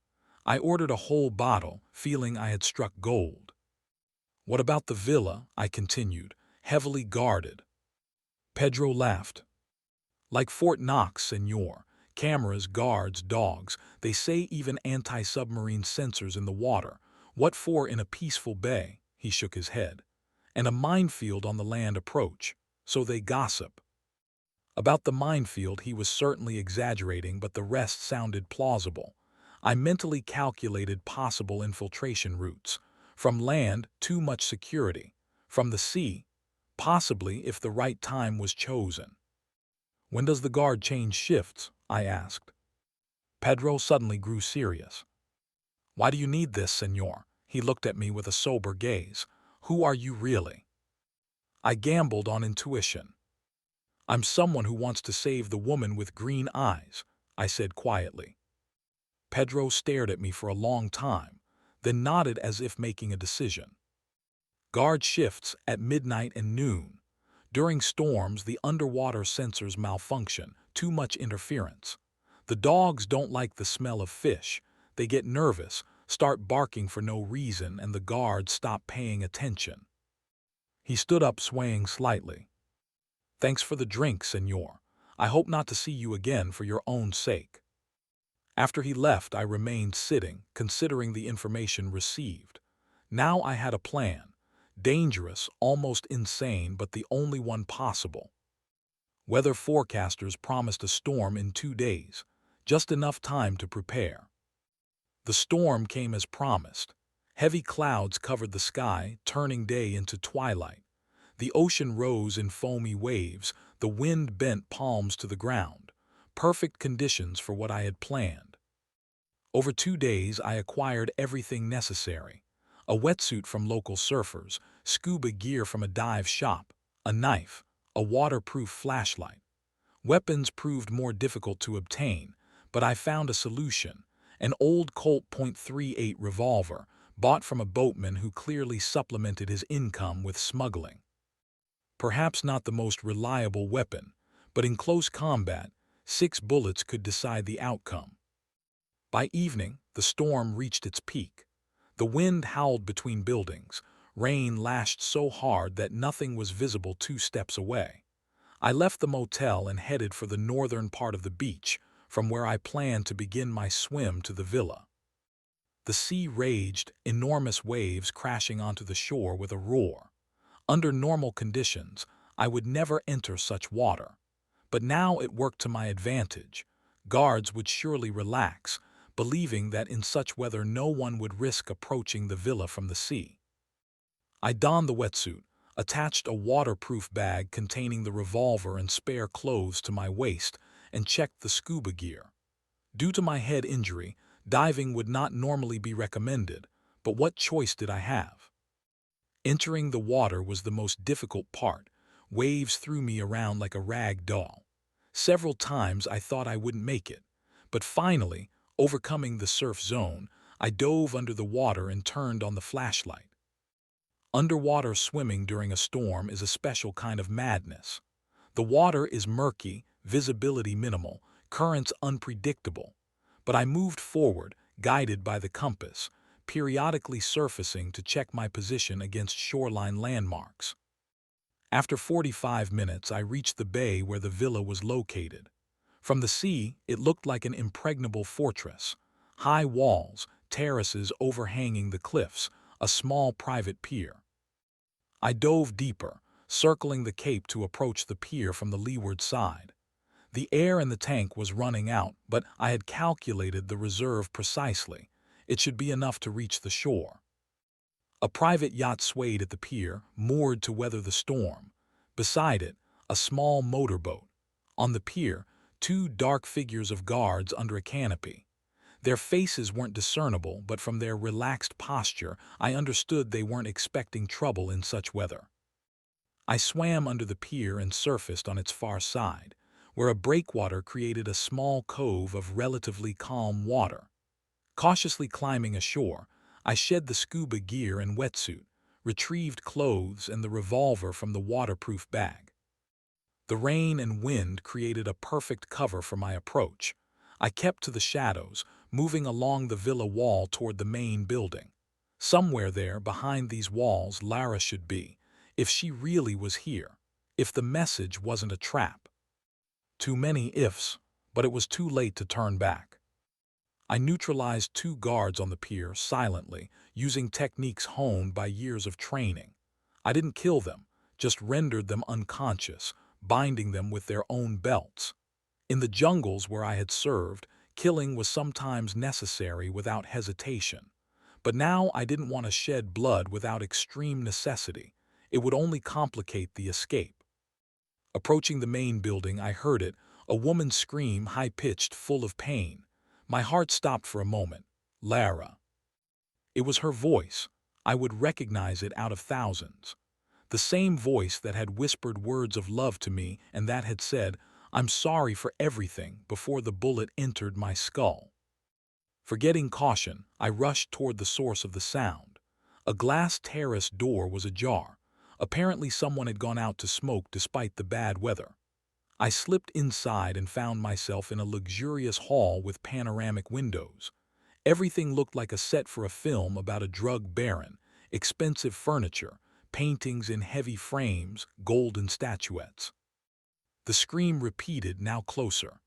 I ordered a whole bottle, feeling I had struck gold. "What about the villa?" I continued, "heavily guarded." Pedro laughed. "Like Fort Knox, senor. Cameras, guards, dogs. They say even anti-submarine sensors in the water. What for in a peaceful bay?" He shook his head. "And a minefield on the land approach. So they gossip." About the minefield he was certainly exaggerating, but the rest sounded plausible. I mentally calculated possible infiltration routes. From land, too much security. From the sea, possibly if the right time was chosen. "When does the guard change shifts?" I asked. Pedro suddenly grew serious. "Why do you need this, senor?" He looked at me with a sober gaze. "Who are you really?" I gambled on intuition. "I'm someone who wants to save the woman with green eyes," I said quietly. Pedro stared at me for a long time, then nodded as if making a decision. "Guard shifts at midnight and noon. During storms, the underwater sensors malfunction, too much interference. The dogs don't like the smell of fish. They get nervous, start barking for no reason, and the guards stop paying attention. He stood up, swaying slightly. "Thanks for the drink, senor. I hope not to see you again for your own sake." After he left, I remained sitting, considering the information received. Now I had a plan. Dangerous, almost insane, but the only one possible. Weather forecasters promised a storm in 2 days, just enough time to prepare. The storm came as promised. Heavy clouds covered the sky, turning day into twilight. The ocean rose in foamy waves, the wind bent palms to the ground. Perfect conditions for what I had planned. Over 2 days, I acquired everything necessary. A wetsuit from local surfers, scuba gear from a dive shop, a knife, a waterproof flashlight. Weapons proved more difficult to obtain, but I found a solution: an old Colt .38 revolver, bought from a boatman who clearly supplemented his income with smuggling. Perhaps not the most reliable weapon, but in close combat, 6 bullets could decide the outcome. By evening, the storm reached its peak. The wind howled between buildings. Rain lashed so hard that nothing was visible 2 steps away. I left the motel and headed for the northern part of the beach, from where I planned to begin my swim to the villa. The sea raged, enormous waves crashing onto the shore with a roar. Under normal conditions, I would never enter such water. But now it worked to my advantage. Guards would surely relax, believing that in such weather no one would risk approaching the villa from the sea. I donned the wetsuit, attached a waterproof bag containing the revolver and spare clothes to my waist, and checked the scuba gear. Due to my head injury, diving would not normally be recommended, but what choice did I have? Entering the water was the most difficult part. Waves threw me around like a rag doll. Several times I thought I wouldn't make it, but finally, overcoming the surf zone, I dove under the water and turned on the flashlight. Underwater swimming during a storm is a special kind of madness. The water is murky, visibility minimal, currents unpredictable. But I moved forward, guided by the compass, periodically surfacing to check my position against shoreline landmarks. After 45 minutes, I reached the bay where the villa was located. From the sea, it looked like an impregnable fortress. High walls, terraces overhanging the cliffs, a small private pier. I dove deeper, circling the cape to approach the pier from the leeward side. The air in the tank was running out, but I had calculated the reserve precisely. It should be enough to reach the shore. A private yacht swayed at the pier, moored to weather the storm. Beside it, a small motorboat. On the pier, 2 dark figures of guards under a canopy. Their faces weren't discernible, but from their relaxed posture, I understood they weren't expecting trouble in such weather. I swam under the pier and surfaced on its far side, where a breakwater created a small cove of relatively calm water. Cautiously climbing ashore, I shed the scuba gear and wetsuit, retrieved clothes and the revolver from the waterproof bag. The rain and wind created a perfect cover for my approach. I kept to the shadows, moving along the villa wall toward the main building. Somewhere there, behind these walls, Lara should be, if she really was here, if the message wasn't a trap. Too many ifs, but it was too late to turn back. I neutralized 2 guards on the pier silently, using techniques honed by years of training. I didn't kill them, just rendered them unconscious, binding them with their own belts. In the jungles where I had served, killing was sometimes necessary without hesitation. But now I didn't want to shed blood without extreme necessity. It would only complicate the escape. Approaching the main building, I heard it, a woman's scream, high-pitched, full of pain. My heart stopped for a moment. Lara. It was her voice. I would recognize it out of thousands. The same voice that had whispered words of love to me and that had said, "I'm sorry for everything," before the bullet entered my skull. Forgetting caution, I rushed toward the source of the sound. A glass terrace door was ajar. Apparently someone had gone out to smoke despite the bad weather. I slipped inside and found myself in a luxurious hall with panoramic windows. Everything looked like a set for a film about a drug baron, expensive furniture, paintings in heavy frames, golden statuettes. The scream repeated, now closer.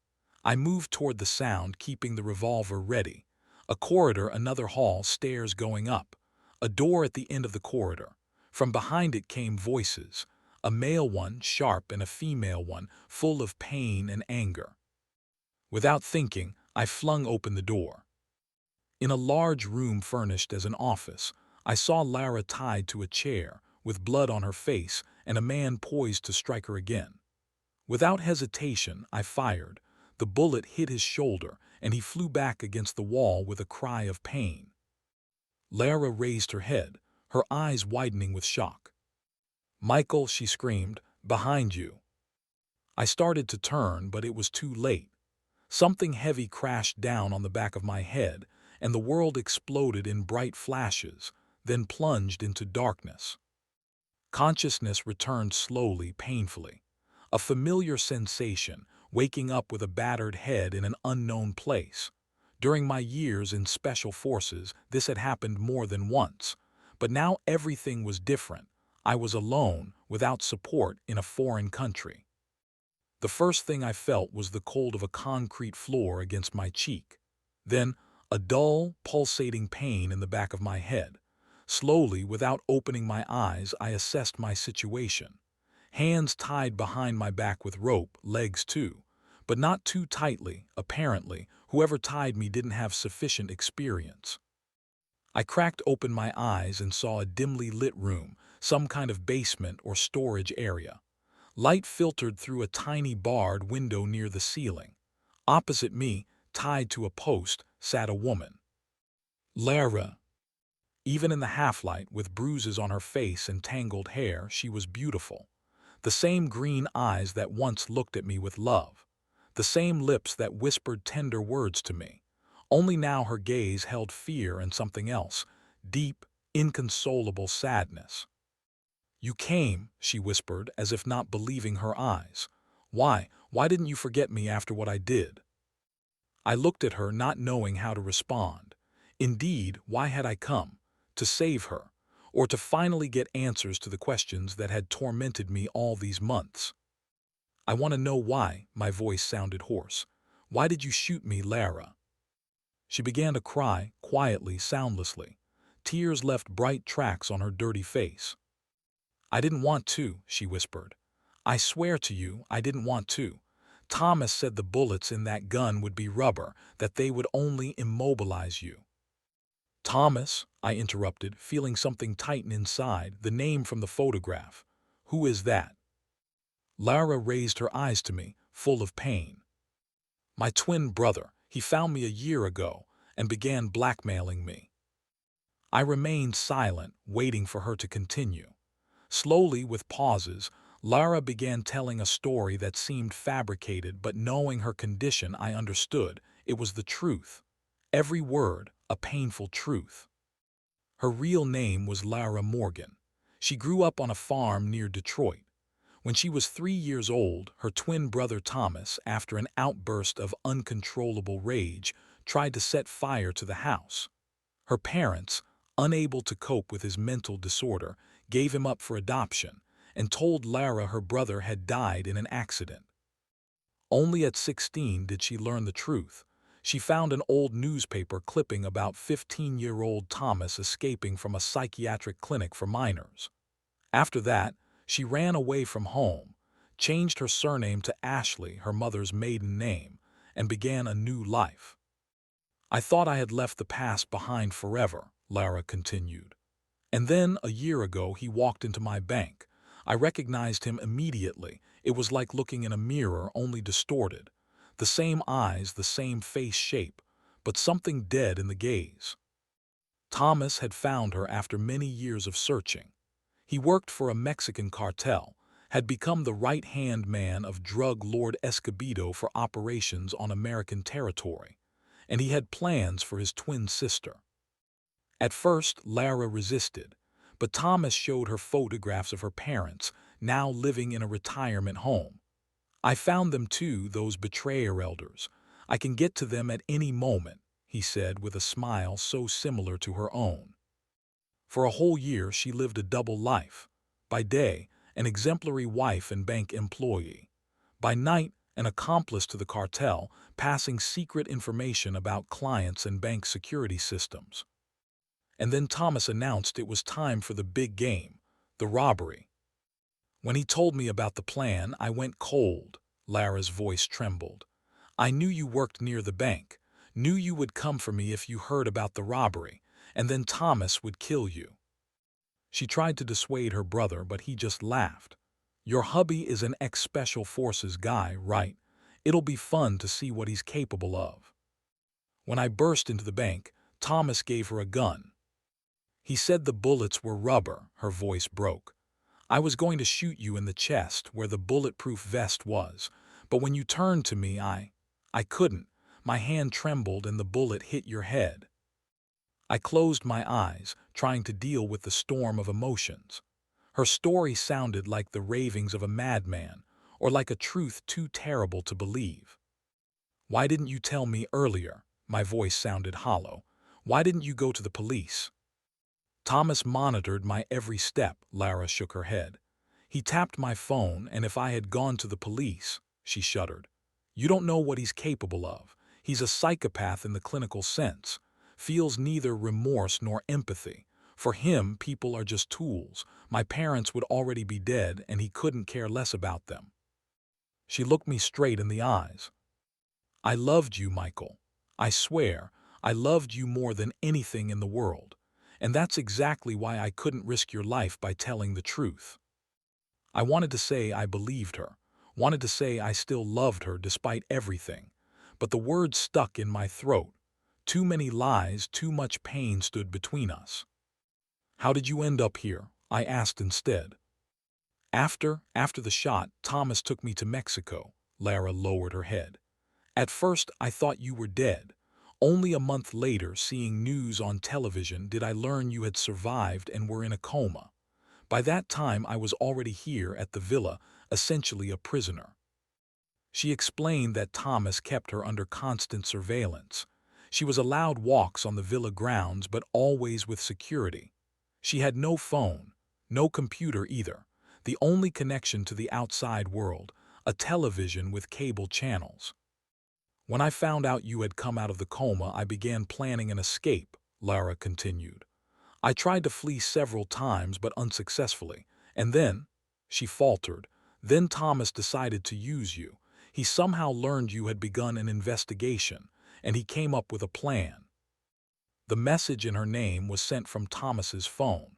I moved toward the sound, keeping the revolver ready. A corridor, another hall, stairs going up. A door at the end of the corridor. From behind it came voices, a male one, sharp, and a female one, full of pain and anger. Without thinking, I flung open the door. In a large room furnished as an office, I saw Lara tied to a chair, with blood on her face, and a man poised to strike her again. Without hesitation, I fired. The bullet hit his shoulder, and he flew back against the wall with a cry of pain. Lara raised her head, her eyes widening with shock. "Michael," she screamed, "behind you." I started to turn, but it was too late. Something heavy crashed down on the back of my head, and the world exploded in bright flashes, then plunged into darkness. Consciousness returned slowly, painfully. A familiar sensation, waking up with a battered head in an unknown place. During my years in special forces, this had happened more than once. But now everything was different. I was alone, without support, in a foreign country. The first thing I felt was the cold of a concrete floor against my cheek. Then, a dull, pulsating pain in the back of my head. Slowly, without opening my eyes, I assessed my situation. Hands tied behind my back with rope, legs too. But not too tightly, apparently. Whoever tied me didn't have sufficient experience. I cracked open my eyes and saw a dimly lit room, some kind of basement or storage area. Light filtered through a tiny barred window near the ceiling. Opposite me, tied to a post, sat a woman. Lara. Even in the half-light, with bruises on her face and tangled hair, she was beautiful. The same green eyes that once looked at me with love. The same lips that whispered tender words to me. Only now her gaze held fear and something else, deep, inconsolable sadness. "You came," she whispered, as if not believing her eyes. Why didn't you forget me after what I did?" I looked at her, not knowing how to respond. Indeed, why had I come? To save her, or to finally get answers to the questions that had tormented me all these months. "I want to know why," my voice sounded hoarse. "Why did you shoot me, Lara?" She began to cry, quietly, soundlessly. Tears left bright tracks on her dirty face. "I didn't want to," she whispered. "I swear to you, I didn't want to. Thomas said the bullets in that gun would be rubber, that they would only immobilize you." "Thomas," I interrupted, feeling something tighten inside, the name from the photograph. "Who is that?" Lara raised her eyes to me, full of pain. "My twin brother. He found me a year ago and began blackmailing me." I remained silent, waiting for her to continue. Slowly, with pauses, Lara began telling a story that seemed fabricated, but knowing her condition, I understood. It was the truth. Every word, a painful truth. Her real name was Lara Morgan. She grew up on a farm near Detroit. When she was 3 years old, her twin brother Thomas, after an outburst of uncontrollable rage, tried to set fire to the house. Her parents, unable to cope with his mental disorder, gave him up for adoption and told Lara her brother had died in an accident. Only at 16 did she learn the truth. She found an old newspaper clipping about 15-year-old Thomas escaping from a psychiatric clinic for minors. After that, she ran away from home, changed her surname to Ashley, her mother's maiden name, and began a new life. "I thought I had left the past behind forever," Lara continued. "And then, a year ago, he walked into my bank. I recognized him immediately. It was like looking in a mirror, only distorted. The same eyes, the same face shape, but something dead in the gaze." Thomas had found her after many years of searching. He worked for a Mexican cartel, had become the right-hand man of drug lord Escobedo for operations on American territory, and he had plans for his twin sister. At first, Lara resisted, but Thomas showed her photographs of her parents, now living in a retirement home. "I found them too, those betrayer elders. I can get to them at any moment," he said with a smile so similar to her own. For a whole year she lived a double life. By day, an exemplary wife and bank employee. By night, an accomplice to the cartel, passing secret information about clients and bank security systems. And then Thomas announced it was time for the big game, the robbery. When he told me about the plan, I went cold. Lara's voice trembled. I knew you worked near the bank, knew you would come for me if you heard about the robbery, and then Thomas would kill you. She tried to dissuade her brother, but he just laughed. Your hubby is an ex-special forces guy, right? It'll be fun to see what he's capable of. When I burst into the bank, Thomas gave her a gun. He said the bullets were rubber. Her voice broke. I was going to shoot you in the chest where the bulletproof vest was, but when you turned to me, I couldn't. My hand trembled and the bullet hit your head. I closed my eyes, trying to deal with the storm of emotions. Her story sounded like the ravings of a madman, or like a truth too terrible to believe. Why didn't you tell me earlier? My voice sounded hollow. Why didn't you go to the police? Thomas monitored my every step. Lara shook her head. He tapped my phone, and if I had gone to the police, she shuddered. You don't know what he's capable of. He's a psychopath in the clinical sense. Feels neither remorse nor empathy. For him, people are just tools. My parents would already be dead, and he couldn't care less about them. She looked me straight in the eyes. I loved you, Michael. I swear, I loved you more than anything in the world. And that's exactly why I couldn't risk your life by telling the truth. I wanted to say I believed her, wanted to say I still loved her despite everything, but the words stuck in my throat. Too many lies, too much pain stood between us. How did you end up here? I asked instead. After the shot, Thomas took me to Mexico. Lara lowered her head. At first, I thought you were dead. Only a month later, seeing news on television, did I learn you had survived and were in a coma. By that time, I was already here at the villa, essentially a prisoner. She explained that Thomas kept her under constant surveillance. She was allowed walks on the villa grounds, but always with security. She had no phone, no computer either. The only connection to the outside world, a television with cable channels. When I found out you had come out of the coma, I began planning an escape, Lara continued. I tried to flee several times, but unsuccessfully. And then, she faltered, then Thomas decided to use you. He somehow learned you had begun an investigation, and he came up with a plan. The message in her name was sent from Thomas's phone.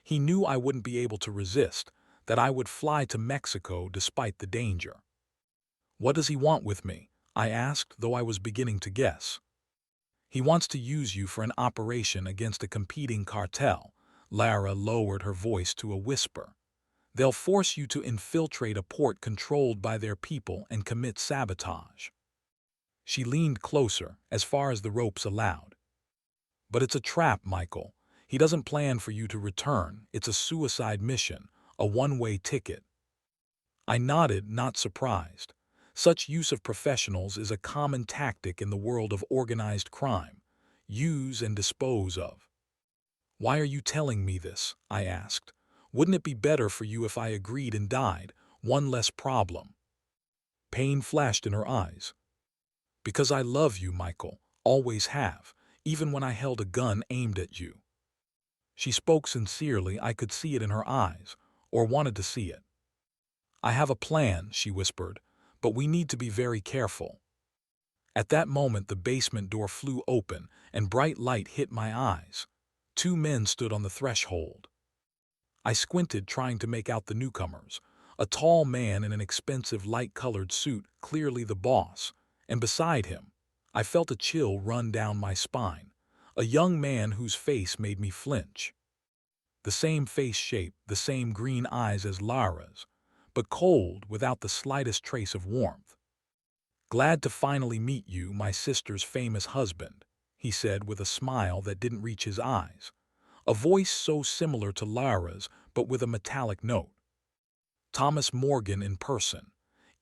He knew I wouldn't be able to resist, that I would fly to Mexico despite the danger. What does he want with me? I asked, though I was beginning to guess. He wants to use you for an operation against a competing cartel. Lara lowered her voice to a whisper. They'll force you to infiltrate a port controlled by their people and commit sabotage. She leaned closer, as far as the ropes allowed. But it's a trap, Michael. He doesn't plan for you to return. It's a suicide mission, a one-way ticket. I nodded, not surprised. Such use of professionals is a common tactic in the world of organized crime. Use and dispose of. Why are you telling me this? I asked. Wouldn't it be better for you if I agreed and died? One less problem. Pain flashed in her eyes. Because I love you, Michael. Always have, even when I held a gun aimed at you. She spoke sincerely. I could see it in her eyes, or wanted to see it. I have a plan, she whispered, but we need to be very careful. At that moment, the basement door flew open, and bright light hit my eyes. Two men stood on the threshold. I squinted, trying to make out the newcomers. A tall man in an expensive light-colored suit, clearly the boss, and beside him, I felt a chill run down my spine. A young man whose face made me flinch. The same face shape, the same green eyes as Lara's, but cold, without the slightest trace of warmth. Glad to finally meet you, my sister's famous husband, he said with a smile that didn't reach his eyes. A voice so similar to Lara's, but with a metallic note. Thomas Morgan in person.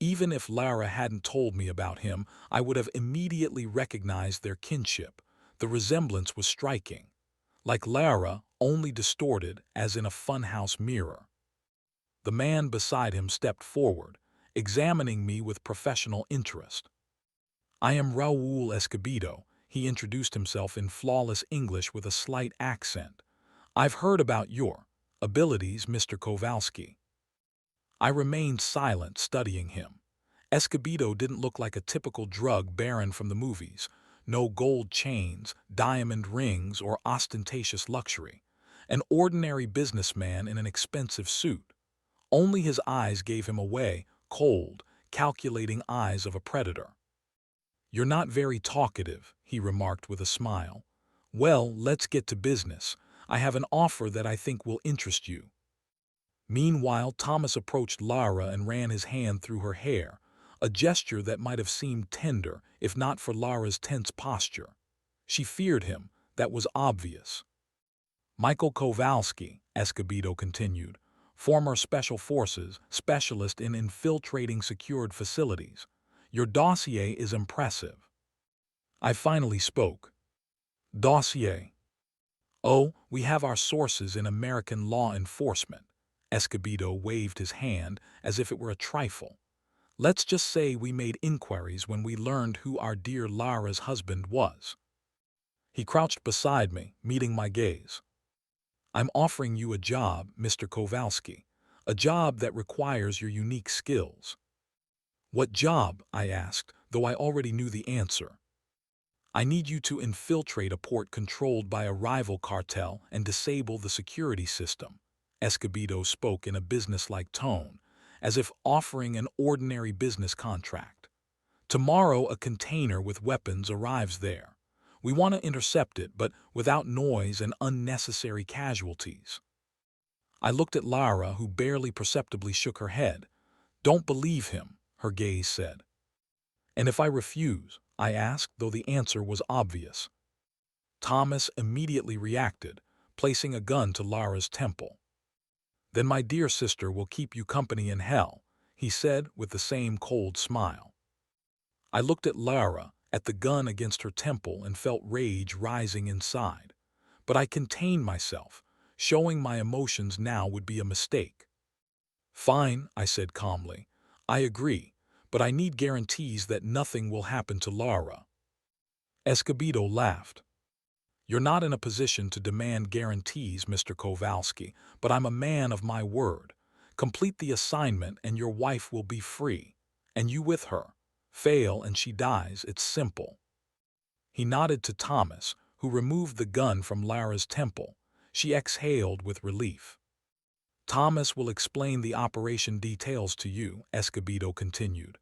Even if Lara hadn't told me about him, I would have immediately recognized their kinship. The resemblance was striking, like Lara, only distorted as in a funhouse mirror. The man beside him stepped forward, examining me with professional interest. "I am Raúl Escobedo," he introduced himself in flawless English with a slight accent. "I've heard about your abilities, Mr. Kowalski." I remained silent, studying him. Escobedo didn't look like a typical drug baron from the movies. No gold chains, diamond rings, or ostentatious luxury. An ordinary businessman in an expensive suit. Only his eyes gave him away, cold, calculating eyes of a predator. "You're not very talkative," he remarked with a smile. "Well, let's get to business. I have an offer that I think will interest you." Meanwhile, Thomas approached Lara and ran his hand through her hair, a gesture that might have seemed tender if not for Lara's tense posture. She feared him, that was obvious. "Michael Kowalski," Escobedo continued, "former Special Forces, specialist in infiltrating secured facilities. Your dossier is impressive." I finally spoke. "Dossier? Oh, we have our sources in American law enforcement." Escobedo waved his hand as if it were a trifle. "Let's just say we made inquiries when we learned who our dear Lara's husband was." He crouched beside me, meeting my gaze. "I'm offering you a job, Mr. Kowalski, a job that requires your unique skills." "What job?" I asked, though I already knew the answer. "I need you to infiltrate a port controlled by a rival cartel and disable the security system." Escobedo spoke in a businesslike tone, as if offering an ordinary business contract. "Tomorrow a container with weapons arrives there. We want to intercept it, but without noise and unnecessary casualties." I looked at Lara, who barely perceptibly shook her head. "Don't believe him," her gaze said. "And if I refuse?" I asked, though the answer was obvious. Thomas immediately reacted, placing a gun to Lara's temple. "Then my dear sister will keep you company in hell," he said with the same cold smile. I looked at Lara, at the gun against her temple, and felt rage rising inside. But I contained myself. Showing my emotions now would be a mistake. "Fine," I said calmly. "I agree, but I need guarantees that nothing will happen to Lara." Escobedo laughed. "You're not in a position to demand guarantees, Mr. Kowalski, but I'm a man of my word. Complete the assignment and your wife will be free. And you with her. Fail and she dies, it's simple." He nodded to Thomas, who removed the gun from Lara's temple. She exhaled with relief. "Thomas will explain the operation details to you," Escobedo continued.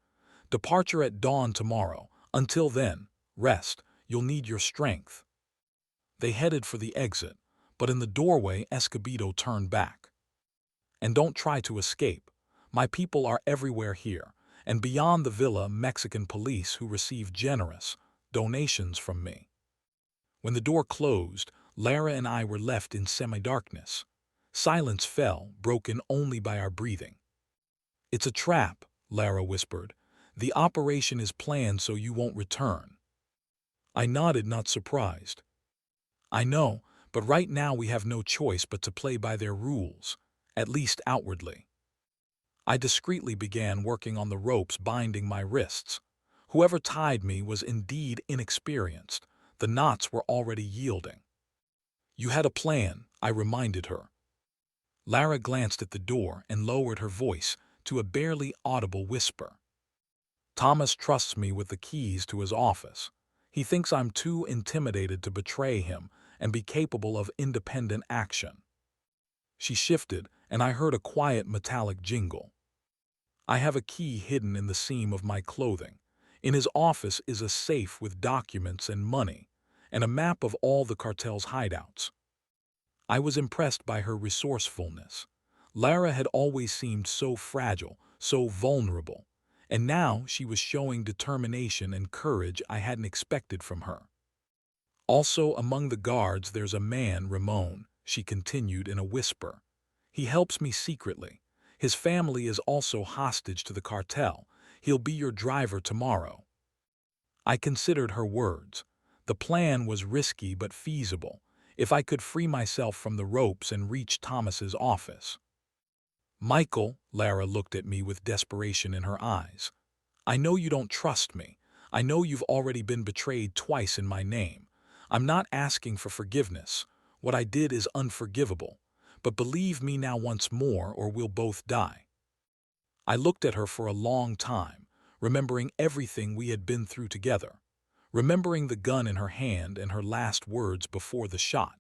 "Departure at dawn tomorrow. Until then, rest. You'll need your strength." They headed for the exit, but in the doorway Escobedo turned back. "And don't try to escape. My people are everywhere here, and beyond the villa Mexican police who receive generous donations from me." When the door closed, Lara and I were left in semi-darkness. Silence fell, broken only by our breathing. "It's a trap," Lara whispered. "The operation is planned so you won't return." I nodded, not surprised. "I know, but right now we have no choice but to play by their rules, at least outwardly." I discreetly began working on the ropes binding my wrists. Whoever tied me was indeed inexperienced. The knots were already yielding. "You had a plan," I reminded her. Lara glanced at the door and lowered her voice to a barely audible whisper. "Thomas trusts me with the keys to his office. He thinks I'm too intimidated to betray him and be capable of independent action." She shifted, and I heard a quiet metallic jingle. "I have a key hidden in the seam of my clothing. In his office is a safe with documents and money, and a map of all the cartel's hideouts." I was impressed by her resourcefulness. Lara had always seemed so fragile, so vulnerable, and now she was showing determination and courage I hadn't expected from her. "Also, among the guards there's a man, Ramon," she continued in a whisper. "He helps me secretly. His family is also hostage to the cartel. He'll be your driver tomorrow." I considered her words. The plan was risky but feasible, if I could free myself from the ropes and reach Thomas's office. Michael, Lara looked at me with desperation in her eyes. I know you don't trust me. I know you've already been betrayed twice in my name. I'm not asking for forgiveness. What I did is unforgivable. But believe me now once more, or we'll both die. I looked at her for a long time, remembering everything we had been through together, remembering the gun in her hand and her last words before the shot,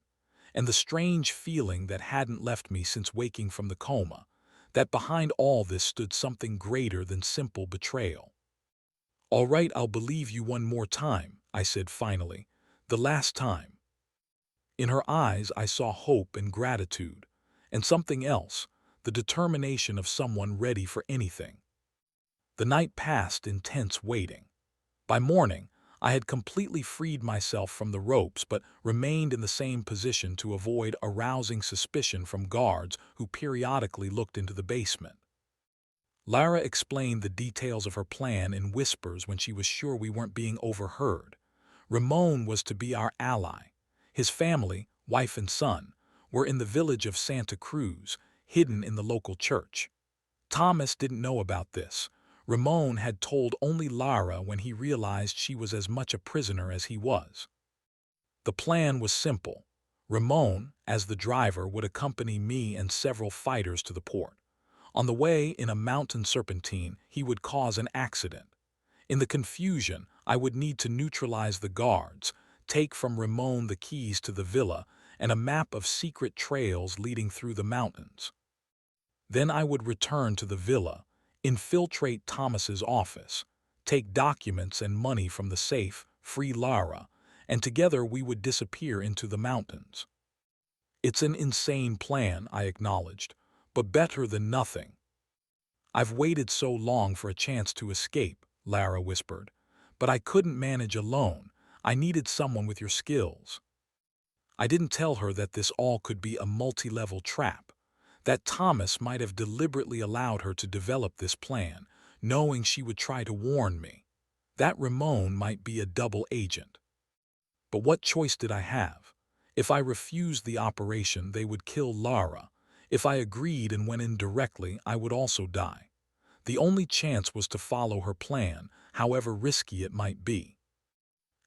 and the strange feeling that hadn't left me since waking from the coma, that behind all this stood something greater than simple betrayal. "All right, I'll believe you one more time," I said finally, "the last time." In her eyes I saw hope and gratitude, and something else, the determination of someone ready for anything. The night passed in tense waiting. By morning, I had completely freed myself from the ropes but remained in the same position to avoid arousing suspicion from guards who periodically looked into the basement. Lara explained the details of her plan in whispers when she was sure we weren't being overheard. Ramon was to be our ally. His family, wife and son, were in the village of Santa Cruz, hidden in the local church. Thomas didn't know about this. Ramon had told only Lara when he realized she was as much a prisoner as he was. The plan was simple. Ramon, as the driver, would accompany me and several fighters to the port. On the way, in a mountain serpentine, he would cause an accident. In the confusion, I would need to neutralize the guards, take from Ramon the keys to the villa and a map of secret trails leading through the mountains. Then I would return to the villa, infiltrate Thomas's office, take documents and money from the safe, free Lara, and together we would disappear into the mountains. "It's an insane plan," I acknowledged, "but better than nothing." "I've waited so long for a chance to escape," Lara whispered, "but I couldn't manage alone. I needed someone with your skills." I didn't tell her that this all could be a multi-level trap, that Thomas might have deliberately allowed her to develop this plan, knowing she would try to warn me, that Ramon might be a double agent. But what choice did I have? If I refused the operation, they would kill Lara. If I agreed and went in directly, I would also die. The only chance was to follow her plan, however risky it might be.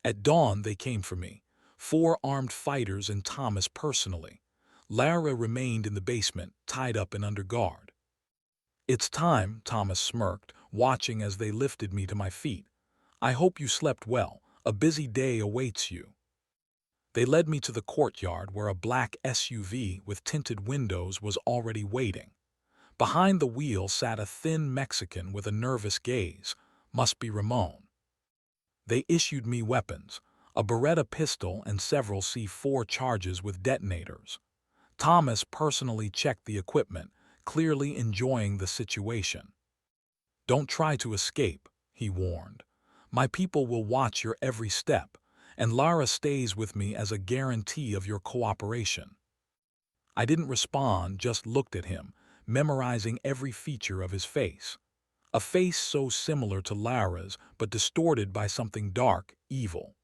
At dawn, they came for me, 4 armed fighters and Thomas personally. Lara remained in the basement, tied up and under guard. "It's time," Thomas smirked, watching as they lifted me to my feet. "I hope you slept well. A busy day awaits you." They led me to the courtyard where a black SUV with tinted windows was already waiting. Behind the wheel sat a thin Mexican with a nervous gaze. Must be Ramon. They issued me weapons, a Beretta pistol and several C4 charges with detonators. Thomas personally checked the equipment, clearly enjoying the situation. "Don't try to escape," he warned. "My people will watch your every step, and Lara stays with me as a guarantee of your cooperation." I didn't respond, just looked at him, memorizing every feature of his face. A face so similar to Lara's, but distorted by something dark, evil.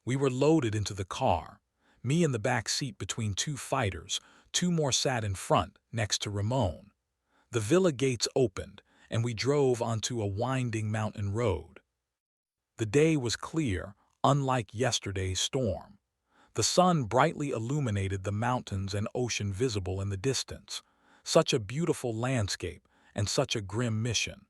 We were loaded into the car, me in the back seat between 2 fighters, 2 more sat in front, next to Ramon. The villa gates opened, and we drove onto a winding mountain road. The day was clear, unlike yesterday's storm. The sun brightly illuminated the mountains and ocean visible in the distance. Such a beautiful landscape, and such a grim mission.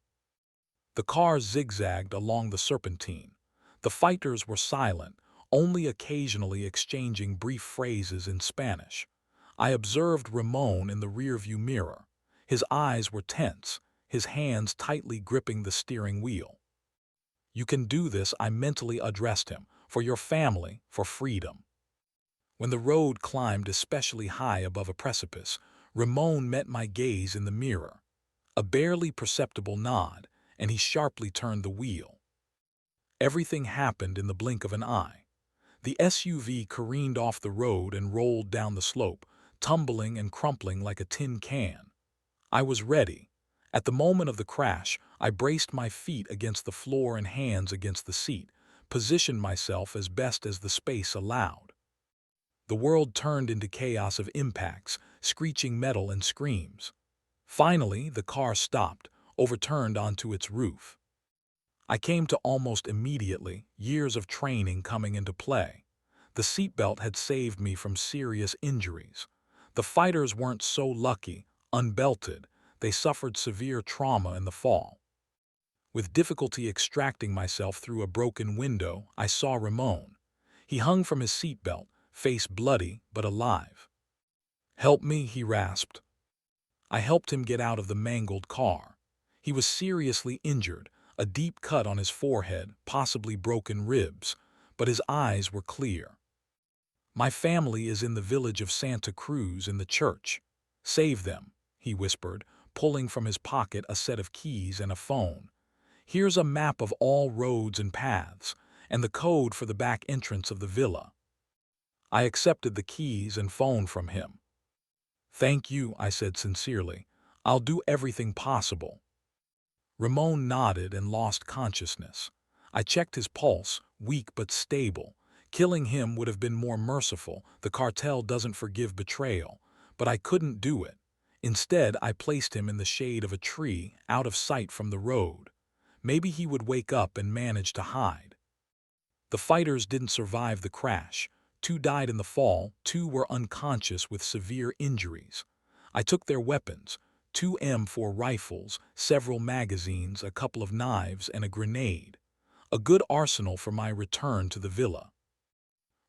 The car zigzagged along the serpentine. The fighters were silent, only occasionally exchanging brief phrases in Spanish. I observed Ramon in the rearview mirror. His eyes were tense, his hands tightly gripping the steering wheel. "You can do this," I mentally addressed him, "for your family, for freedom." When the road climbed especially high above a precipice, Ramon met my gaze in the mirror. A barely perceptible nod, and he sharply turned the wheel. Everything happened in the blink of an eye. The SUV careened off the road and rolled down the slope, tumbling and crumpling like a tin can. I was ready. At the moment of the crash, I braced my feet against the floor and hands against the seat, positioned myself as best as the space allowed. The world turned into chaos of impacts, screeching metal and screams. Finally, the car stopped, overturned onto its roof. I came to almost immediately, years of training coming into play. The seatbelt had saved me from serious injuries. The fighters weren't so lucky, unbelted, they suffered severe trauma in the fall. With difficulty extracting myself through a broken window, I saw Ramon. He hung from his seatbelt, face bloody but alive. "Help me," he rasped. I helped him get out of the mangled car. He was seriously injured, a deep cut on his forehead, possibly broken ribs, but his eyes were clear. "My family is in the village of Santa Cruz in the church. Save them," he whispered, pulling from his pocket a set of keys and a phone. "Here's a map of all roads and paths, and the code for the back entrance of the villa." I accepted the keys and phone from him. "Thank you," I said sincerely. "I'll do everything possible." Ramon nodded and lost consciousness. I checked his pulse, weak but stable. Killing him would have been more merciful. The cartel doesn't forgive betrayal. But I couldn't do it. Instead, I placed him in the shade of a tree, out of sight from the road. Maybe he would wake up and manage to hide. The fighters didn't survive the crash. 2 died in the fall, 2 were unconscious with severe injuries. I took their weapons, 2 M4 rifles, several magazines, a couple of knives, and a grenade. A good arsenal for my return to the villa.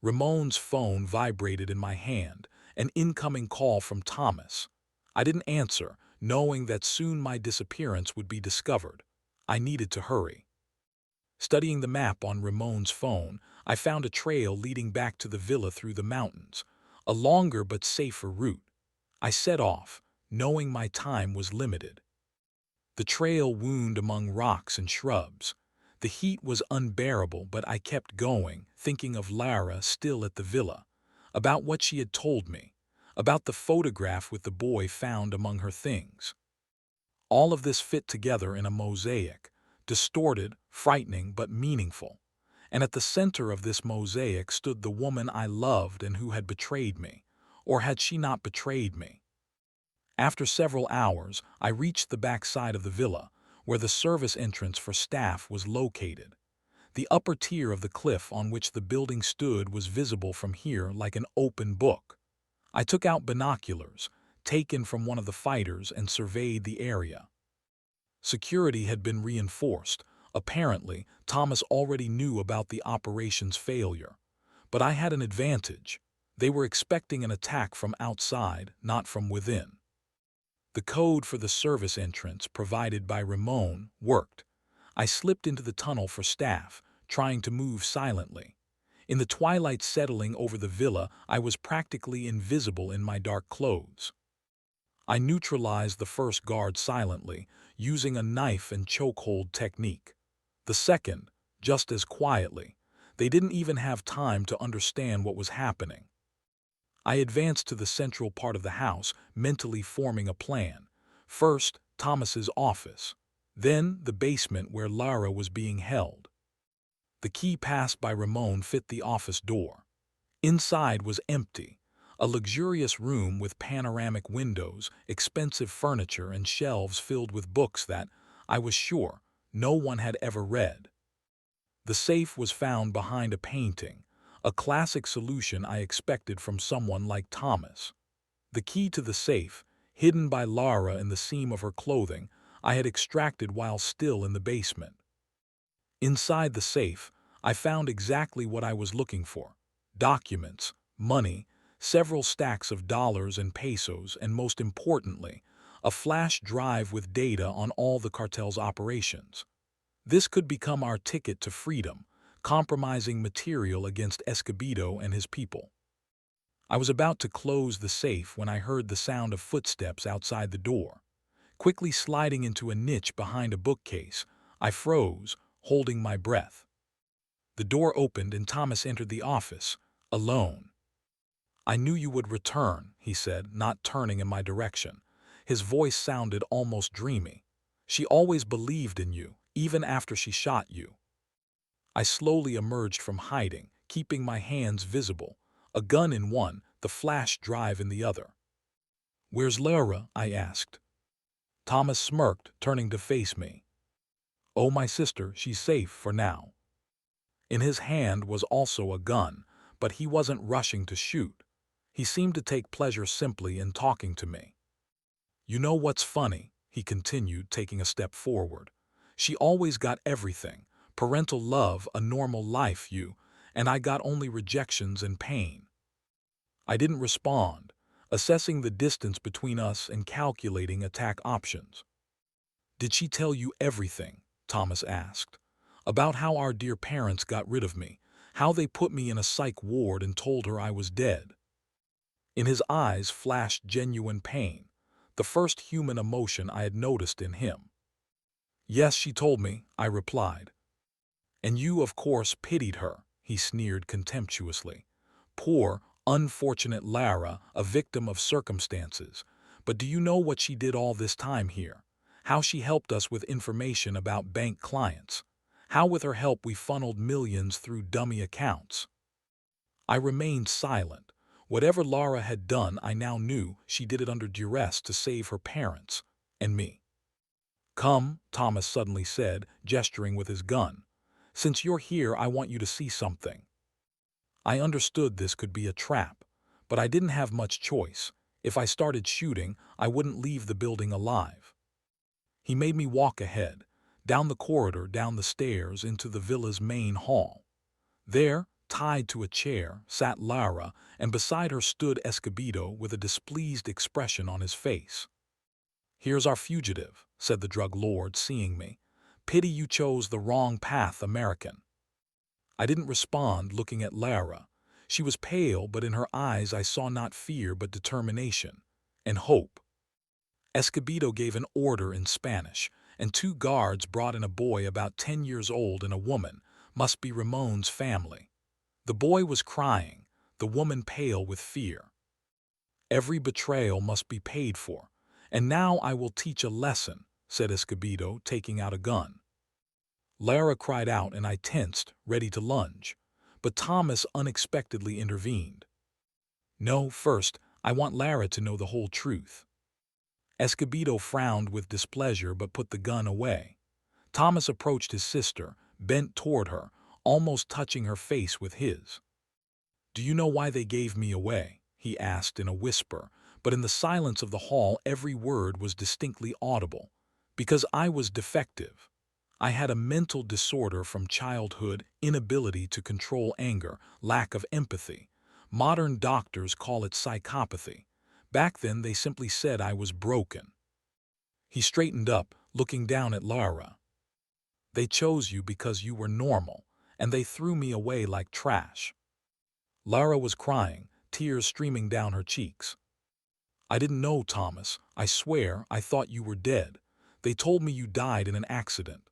Ramon's phone vibrated in my hand, an incoming call from Thomas. I didn't answer, knowing that soon my disappearance would be discovered. I needed to hurry. Studying the map on Ramon's phone, I found a trail leading back to the villa through the mountains, a longer but safer route. I set off, knowing my time was limited. The trail wound among rocks and shrubs. The heat was unbearable, but I kept going, thinking of Lara still at the villa, about what she had told me, about the photograph with the boy found among her things. All of this fit together in a mosaic, distorted, frightening, but meaningful. And at the center of this mosaic stood the woman I loved and who had betrayed me. Or had she not betrayed me? After several hours, I reached the back side of the villa, where the service entrance for staff was located. The upper tier of the cliff on which the building stood was visible from here like an open book. I took out binoculars, taken from one of the fighters, and surveyed the area. Security had been reinforced. Apparently, Thomas already knew about the operation's failure. But I had an advantage. They were expecting an attack from outside, not from within. The code for the service entrance provided by Ramon worked. I slipped into the tunnel for staff, trying to move silently. In the twilight settling over the villa, I was practically invisible in my dark clothes. I neutralized the first guard silently, using a knife and chokehold technique. The second, just as quietly. They didn't even have time to understand what was happening. I advanced to the central part of the house, mentally forming a plan. First, Thomas's office. Then, the basement where Lara was being held. The key passed by Ramon fit the office door. Inside was empty, a luxurious room with panoramic windows, expensive furniture, and shelves filled with books that, I was sure, no one had ever read. The safe was found behind a painting, a classic solution I expected from someone like Thomas. The key to the safe, hidden by Lara in the seam of her clothing, I had extracted while still in the basement. Inside the safe, I found exactly what I was looking for: documents, money, several stacks of dollars and pesos, and most importantly, a flash drive with data on all the cartel's operations. This could become our ticket to freedom, compromising material against Escobedo and his people. I was about to close the safe when I heard the sound of footsteps outside the door. Quickly sliding into a niche behind a bookcase, I froze, holding my breath. The door opened and Thomas entered the office, alone. "I knew you would return," he said, not turning in my direction. His voice sounded almost dreamy. "She always believed in you, even after she shot you." I slowly emerged from hiding, keeping my hands visible, a gun in one, the flash drive in the other. "Where's Lara?" I asked. Thomas smirked, turning to face me. "Oh, my sister, she's safe for now." In his hand was also a gun, but he wasn't rushing to shoot. He seemed to take pleasure simply in talking to me. "You know what's funny?" he continued, taking a step forward. "She always got everything. Parental love, a normal life, and I got only rejections and pain." I didn't respond, assessing the distance between us and calculating attack options. "Did she tell you everything?" Thomas asked. "About how our dear parents got rid of me, how they put me in a psych ward and told her I was dead?" In his eyes flashed genuine pain, the first human emotion I had noticed in him. "Yes, she told me," I replied. "And you, of course, pitied her," he sneered contemptuously. "Poor, unfortunate Lara, a victim of circumstances. But do you know what she did all this time here? How she helped us with information about bank clients? How with her help we funneled millions through dummy accounts?" I remained silent. Whatever Lara had done, I now knew she did it under duress to save her parents and me. "Come," Thomas suddenly said, gesturing with his gun. "Since you're here, I want you to see something." I understood this could be a trap, but I didn't have much choice. If I started shooting, I wouldn't leave the building alive. He made me walk ahead, down the corridor, down the stairs, into the villa's main hall. There, tied to a chair, sat Lara, and beside her stood Escobedo with a displeased expression on his face. "Here's our fugitive," said the drug lord, seeing me. "Pity you chose the wrong path, American." I didn't respond, looking at Lara. She was pale, but in her eyes I saw not fear but determination and hope. Escobedo gave an order in Spanish, and 2 guards brought in a boy about 10 years old and a woman, must be Ramon's family. The boy was crying, the woman pale with fear. "Every betrayal must be paid for, and now I will teach a lesson," said Escobedo, taking out a gun. Lara cried out and I tensed, ready to lunge. But Thomas unexpectedly intervened. "No, first, I want Lara to know the whole truth." Escobedo frowned with displeasure but put the gun away. Thomas approached his sister, bent toward her, almost touching her face with his. "Do you know why they gave me away?" he asked in a whisper, but in the silence of the hall every word was distinctly audible. "Because I was defective. I had a mental disorder from childhood, inability to control anger, lack of empathy. Modern doctors call it psychopathy. Back then they simply said I was broken." He straightened up, looking down at Lara. "They chose you because you were normal, and they threw me away like trash." Lara was crying, tears streaming down her cheeks. "I didn't know, Thomas. I swear, I thought you were dead. They told me you died in an accident."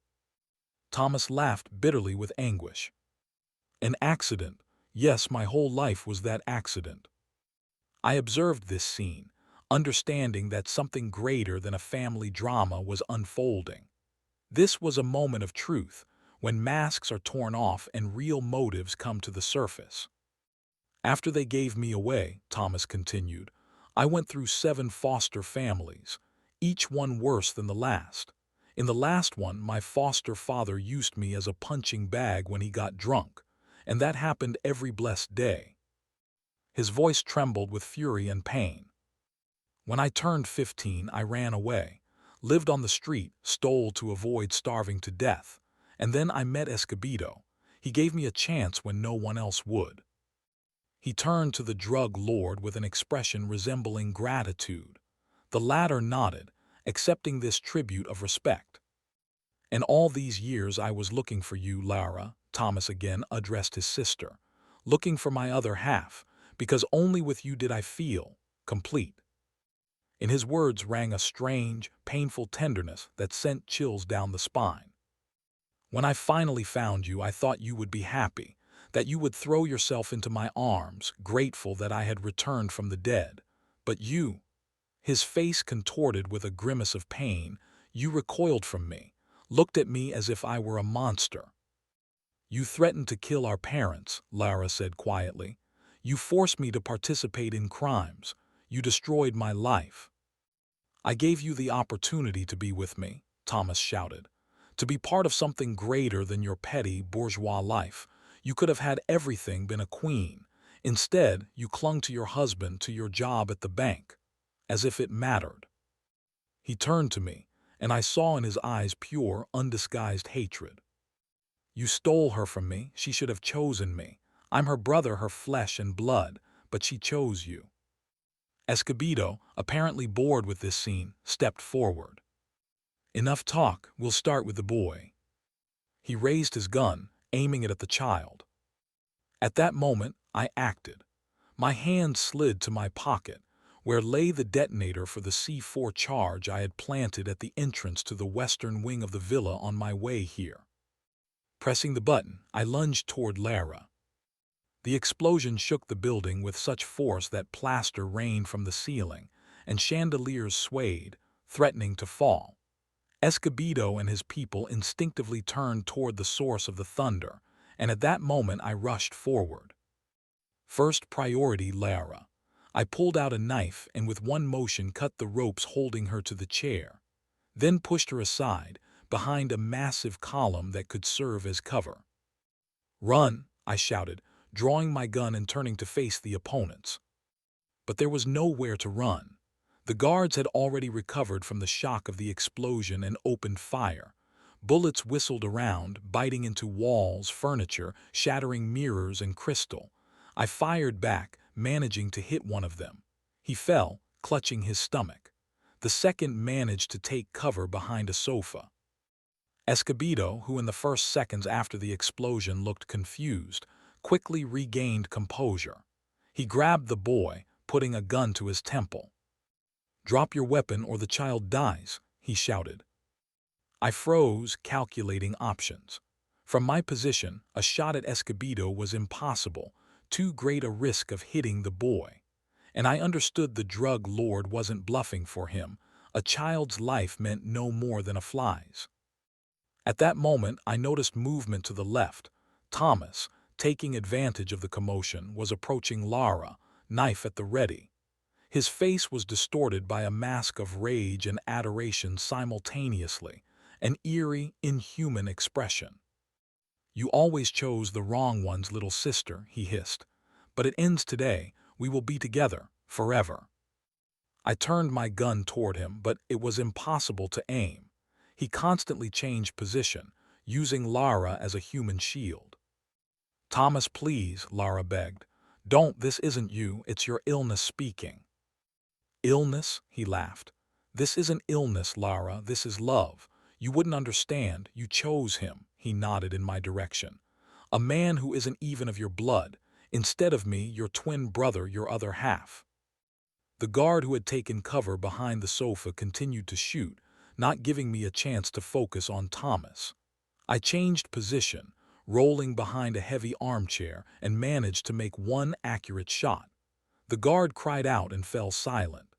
Thomas laughed bitterly with anguish. "An accident? Yes, my whole life was that accident." I observed this scene, understanding that something greater than a family drama was unfolding. This was a moment of truth, when masks are torn off and real motives come to the surface. "After they gave me away," Thomas continued, "I went through 7 foster families, each one worse than the last. In the last one, my foster father used me as a punching bag when he got drunk, and that happened every blessed day." His voice trembled with fury and pain. "When I turned 15, I ran away, lived on the street, stole to avoid starving to death, and then I met Escobedo. He gave me a chance when no one else would." He turned to the drug lord with an expression resembling gratitude. The latter nodded, accepting this tribute of respect. "And all these years I was looking for you, Lara," Thomas again addressed his sister. "Looking for my other half, because only with you did I feel complete." In his words rang a strange, painful tenderness that sent chills down the spine. "When I finally found you, I thought you would be happy, that you would throw yourself into my arms, grateful that I had returned from the dead. But you—" his face contorted with a grimace of pain, "you recoiled from me, looked at me as if I were a monster." You threatened to kill our parents, Lara said quietly. You forced me to participate in crimes. You destroyed my life. I gave you the opportunity to be with me, Thomas shouted. To be part of something greater than your petty bourgeois life. You could have had everything, been a queen. Instead, you clung to your husband, to your job at the bank, as if it mattered. He turned to me, and I saw in his eyes pure, undisguised hatred. You stole her from me. She should have chosen me. I'm her brother, her flesh and blood, but she chose you. Escobedo, apparently bored with this scene, stepped forward. Enough talk, we'll start with the boy. He raised his gun, aiming it at the child. At that moment, I acted. My hand slid to my pocket, where lay the detonator for the C4 charge I had planted at the entrance to the western wing of the villa on my way here. Pressing the button, I lunged toward Lara. The explosion shook the building with such force that plaster rained from the ceiling, and chandeliers swayed, threatening to fall. Escobedo and his people instinctively turned toward the source of the thunder, and at that moment I rushed forward. First priority, Lara. I pulled out a knife and with one motion cut the ropes holding her to the chair, then pushed her aside, behind a massive column that could serve as cover. Run, I shouted, drawing my gun and turning to face the opponents. But there was nowhere to run. The guards had already recovered from the shock of the explosion and opened fire. Bullets whistled around, biting into walls, furniture, shattering mirrors and crystal. I fired back, managing to hit one of them. He fell, clutching his stomach. The second managed to take cover behind a sofa. Escobedo, who in the first seconds after the explosion looked confused, quickly regained composure. He grabbed the boy, putting a gun to his temple. "Drop your weapon or the child dies," he shouted. I froze, calculating options. From my position, a shot at Escobedo was impossible, too great a risk of hitting the boy. And I understood the drug lord wasn't bluffing for him. A child's life meant no more than a fly's. At that moment, I noticed movement to the left. Thomas, taking advantage of the commotion, was approaching Lara, knife at the ready. His face was distorted by a mask of rage and adoration simultaneously, an eerie, inhuman expression. "You always chose the wrong ones, little sister," he hissed. "But it ends today. We will be together, forever." I turned my gun toward him, but it was impossible to aim. He constantly changed position, using Lara as a human shield. "Thomas, please," Lara begged. "Don't, this isn't you, it's your illness speaking." "Illness?" he laughed. "This isn't illness, Lara, this is love. You wouldn't understand, you chose him," he nodded in my direction. "A man who isn't even of your blood. Instead of me, your twin brother, your other half." The guard who had taken cover behind the sofa continued to shoot, not giving me a chance to focus on Thomas. I changed position, rolling behind a heavy armchair, and managed to make one accurate shot. The guard cried out and fell silent.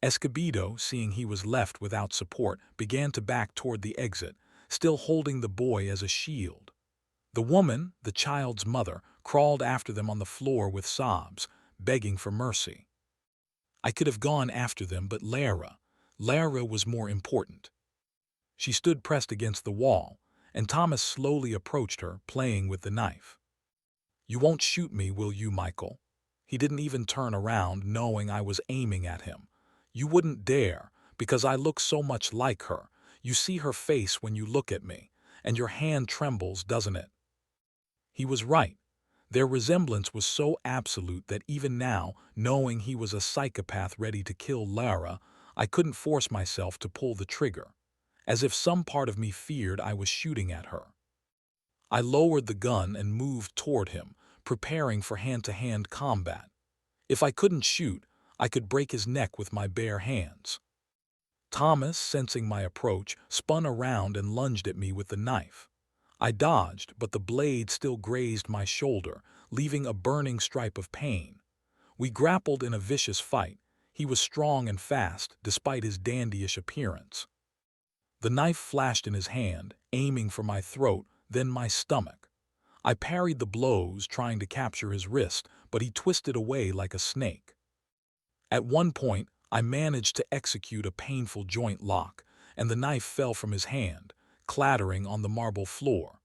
Escobedo, seeing he was left without support, began to back toward the exit, still holding the boy as a shield. The woman, the child's mother, crawled after them on the floor with sobs, begging for mercy. I could have gone after them, but Lara was more important. She stood pressed against the wall, and Thomas slowly approached her, playing with the knife. "You won't shoot me, will you, Michael?" He didn't even turn around, knowing I was aiming at him. "You wouldn't dare, because I look so much like her. You see her face when you look at me, and your hand trembles, doesn't it?" He was right. Their resemblance was so absolute that even now, knowing he was a psychopath ready to kill Lara, I couldn't force myself to pull the trigger, as if some part of me feared I was shooting at her. I lowered the gun and moved toward him, preparing for hand-to-hand combat. If I couldn't shoot, I could break his neck with my bare hands. Thomas, sensing my approach, spun around and lunged at me with the knife. I dodged, but the blade still grazed my shoulder, leaving a burning stripe of pain. We grappled in a vicious fight. He was strong and fast, despite his dandyish appearance. The knife flashed in his hand, aiming for my throat, then my stomach. I parried the blows, trying to capture his wrist, but he twisted away like a snake. At one point, I managed to execute a painful joint lock, and the knife fell from his hand, clattering on the marble floor.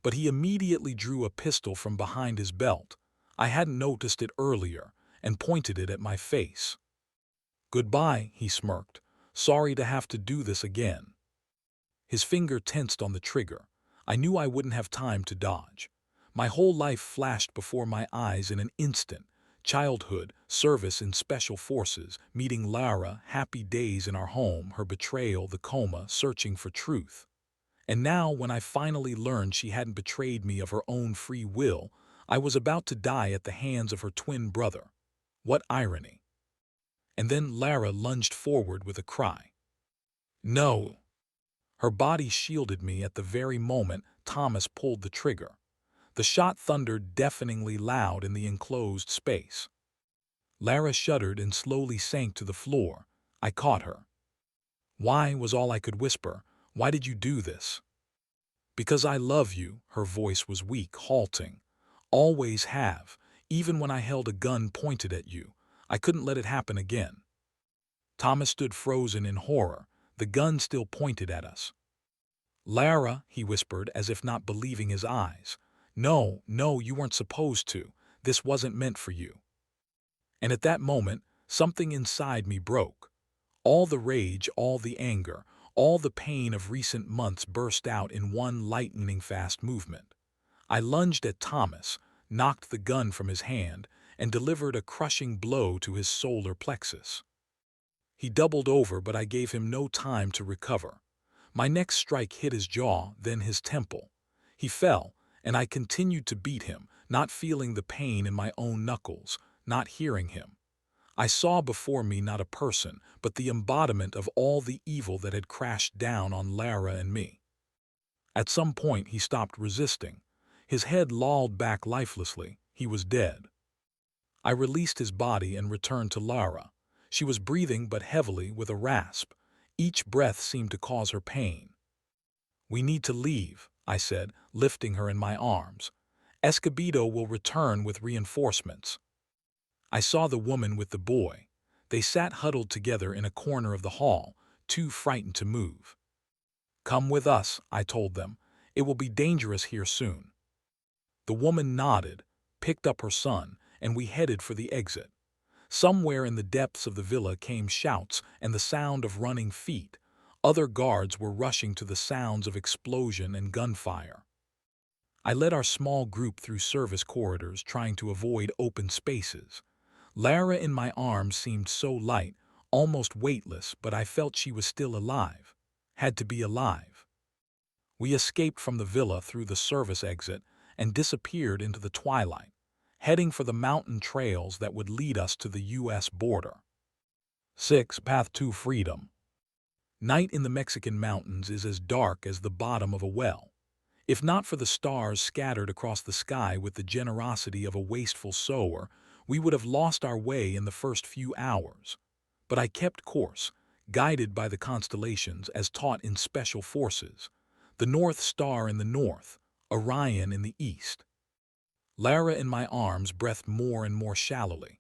But he immediately drew a pistol from behind his belt. I hadn't noticed it earlier, and pointed it at my face. "Goodbye," he smirked. "Sorry to have to do this again." His finger tensed on the trigger. I knew I wouldn't have time to dodge. My whole life flashed before my eyes in an instant. Childhood, service in special forces, meeting Lara, happy days in our home, her betrayal, the coma, searching for truth. And now, when I finally learned she hadn't betrayed me of her own free will, I was about to die at the hands of her twin brother. What irony. And then Lara lunged forward with a cry. "No!" Her body shielded me at the very moment Thomas pulled the trigger. The shot thundered deafeningly loud in the enclosed space. Lara shuddered and slowly sank to the floor. I caught her. "Why?" was all I could whisper. "Why did you do this?" "Because I love you," her voice was weak, halting. "Always have. Even when I held a gun pointed at you, I couldn't let it happen again." Thomas stood frozen in horror, the gun still pointed at us. "Lara," he whispered, as if not believing his eyes. "No, no, you weren't supposed to. This wasn't meant for you." And at that moment, something inside me broke. All the rage, all the anger, all the pain of recent months burst out in one lightning-fast movement. I lunged at Thomas, knocked the gun from his hand, and delivered a crushing blow to his solar plexus. He doubled over, but I gave him no time to recover. My next strike hit his jaw, then his temple. He fell, and I continued to beat him, not feeling the pain in my own knuckles, not hearing him. I saw before me not a person, but the embodiment of all the evil that had crashed down on Lara and me. At some point he stopped resisting. His head lolled back lifelessly. He was dead. I released his body and returned to Lara. She was breathing but heavily, with a rasp. Each breath seemed to cause her pain. "We need to leave," I said, lifting her in my arms. "Escobedo will return with reinforcements." I saw the woman with the boy. They sat huddled together in a corner of the hall, too frightened to move. "Come with us," I told them. "It will be dangerous here soon." The woman nodded, picked up her son, and we headed for the exit. Somewhere in the depths of the villa came shouts and the sound of running feet. Other guards were rushing to the sounds of explosion and gunfire. I led our small group through service corridors, trying to avoid open spaces. Lara in my arms seemed so light, almost weightless, but I felt she was still alive. Had to be alive. We escaped from the villa through the service exit and disappeared into the twilight, heading for the mountain trails that would lead us to the U.S. border. 6. Path to Freedom. Night in the Mexican mountains is as dark as the bottom of a well. If not for the stars scattered across the sky with the generosity of a wasteful sower, we would have lost our way in the first few hours. But I kept course, guided by the constellations as taught in special forces. The North Star in the north, Orion in the east. Lara in my arms breathed more and more shallowly.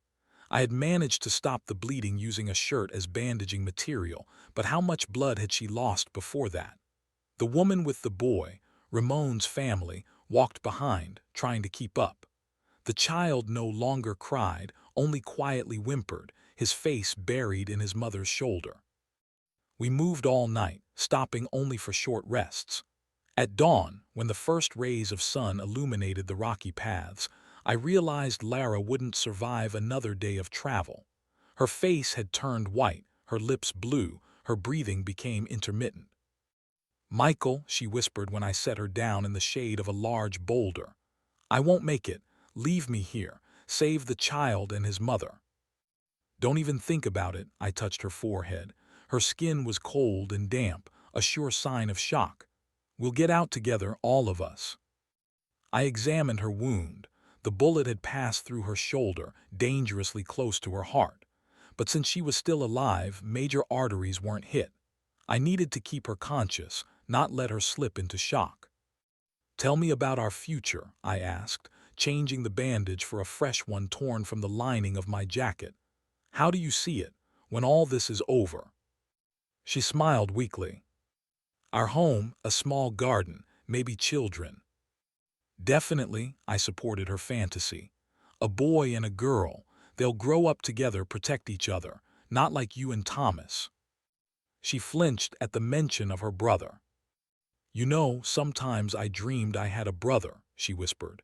I had managed to stop the bleeding using a shirt as bandaging material, but how much blood had she lost before that? The woman with the boy, Ramon's family, walked behind, trying to keep up. The child no longer cried, only quietly whimpered, his face buried in his mother's shoulder. We moved all night, stopping only for short rests. At dawn, when the first rays of sun illuminated the rocky paths, I realized Lara wouldn't survive another day of travel. Her face had turned white, her lips blue, her breathing became intermittent. "Michael," she whispered when I set her down in the shade of a large boulder. "I won't make it. Leave me here. Save the child and his mother." "Don't even think about it," I touched her forehead. Her skin was cold and damp, a sure sign of shock. "We'll get out together, all of us." I examined her wound. The bullet had passed through her shoulder, dangerously close to her heart. But since she was still alive, major arteries weren't hit. I needed to keep her conscious, not let her slip into shock. Tell me about our future, I asked, changing the bandage for a fresh one torn from the lining of my jacket. How do you see it, when all this is over? She smiled weakly. Our home, a small garden, maybe children. Definitely, I supported her fantasy. A boy and a girl, they'll grow up together, protect each other, not like you and Thomas. She flinched at the mention of her brother. You know, sometimes I dreamed I had a brother, she whispered,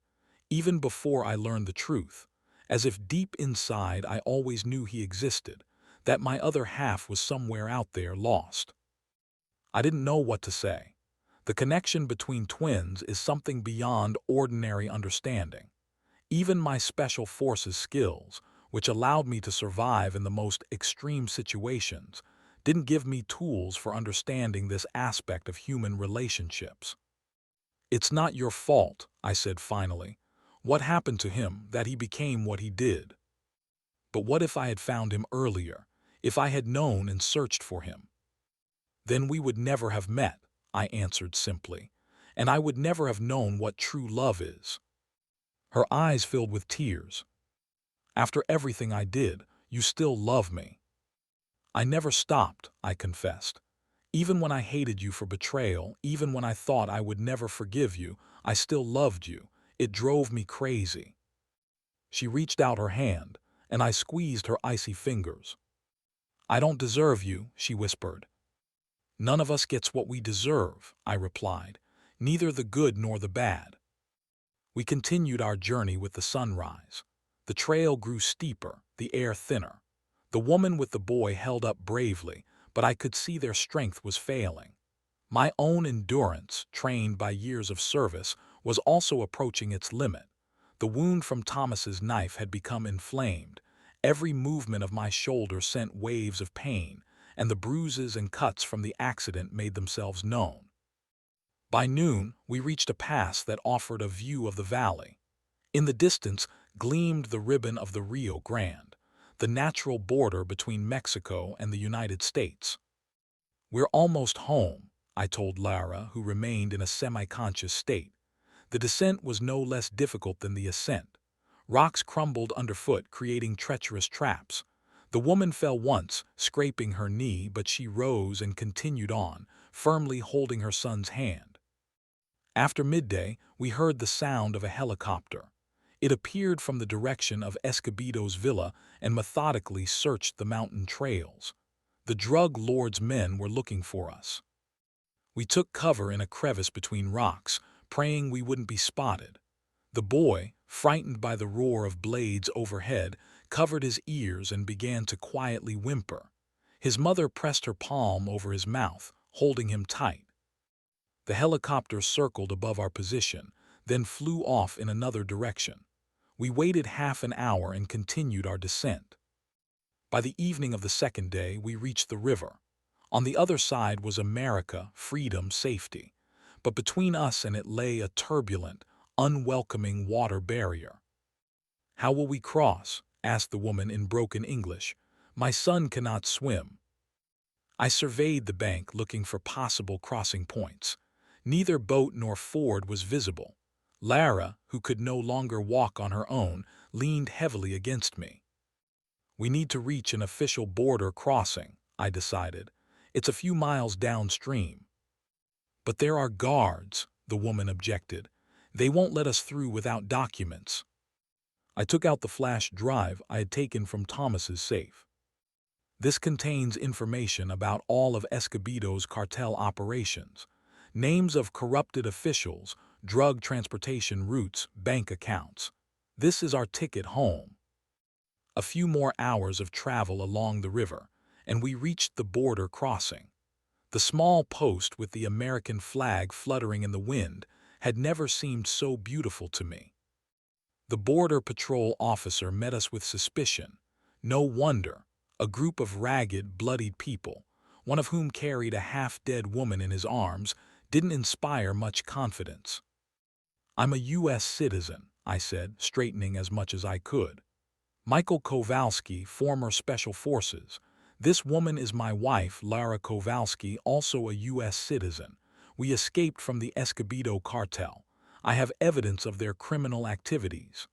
even before I learned the truth, as if deep inside I always knew he existed, that my other half was somewhere out there lost. I didn't know what to say. The connection between twins is something beyond ordinary understanding. Even my special forces skills, which allowed me to survive in the most extreme situations, didn't give me tools for understanding this aspect of human relationships. It's not your fault, I said finally. What happened to him that he became what he did? But what if I had found him earlier, if I had known and searched for him? Then we would never have met, I answered simply, and I would never have known what true love is. Her eyes filled with tears. After everything I did, you still love me. I never stopped, I confessed. Even when I hated you for betrayal, even when I thought I would never forgive you, I still loved you. It drove me crazy. She reached out her hand, and I squeezed her icy fingers. I don't deserve you, she whispered. None of us gets what we deserve, I replied, neither the good nor the bad. We continued our journey with the sunrise. The trail grew steeper, the air thinner. The woman with the boy held up bravely, but I could see their strength was failing. My own endurance, trained by years of service, was also approaching its limit. The wound from Thomas's knife had become inflamed. Every movement of my shoulder sent waves of pain, and the bruises and cuts from the accident made themselves known. By noon, we reached a pass that offered a view of the valley. In the distance gleamed the ribbon of the Rio Grande, the natural border between Mexico and the United States. We're almost home, I told Lara, who remained in a semi-conscious state. The descent was no less difficult than the ascent. Rocks crumbled underfoot, creating treacherous traps. The woman fell once, scraping her knee, but she rose and continued on, firmly holding her son's hand. After midday, we heard the sound of a helicopter. It appeared from the direction of Escobedo's villa and methodically searched the mountain trails. The drug lord's men were looking for us. We took cover in a crevice between rocks, praying we wouldn't be spotted. The boy, frightened by the roar of blades overhead, covered his ears and began to quietly whimper. His mother pressed her palm over his mouth, holding him tight. The helicopter circled above our position, then flew off in another direction. We waited half an hour and continued our descent. By the evening of the second day, we reached the river. On the other side was America, freedom, safety. But between us and it lay a turbulent, unwelcoming water barrier. "How will we cross?" asked the woman in broken English. "My son cannot swim." I surveyed the bank, looking for possible crossing points. Neither boat nor ford was visible. Lara, who could no longer walk on her own, leaned heavily against me. "We need to reach an official border crossing," I decided. "It's a few miles downstream." "But there are guards," the woman objected. "They won't let us through without documents." I took out the flash drive I had taken from Thomas's safe. "This contains information about all of Escobedo's cartel operations, names of corrupted officials, drug transportation routes, bank accounts. This is our ticket home." A few more hours of travel along the river, and we reached the border crossing. The small post with the American flag fluttering in the wind had never seemed so beautiful to me. The Border Patrol officer met us with suspicion. No wonder. A group of ragged, bloodied people, one of whom carried a half-dead woman in his arms, didn't inspire much confidence. "I'm a U.S. citizen," I said, straightening as much as I could. "Michael Kowalski, former Special Forces. This woman is my wife, Lara Kowalski, also a U.S. citizen. We escaped from the Escobedo cartel. I have evidence of their criminal activities."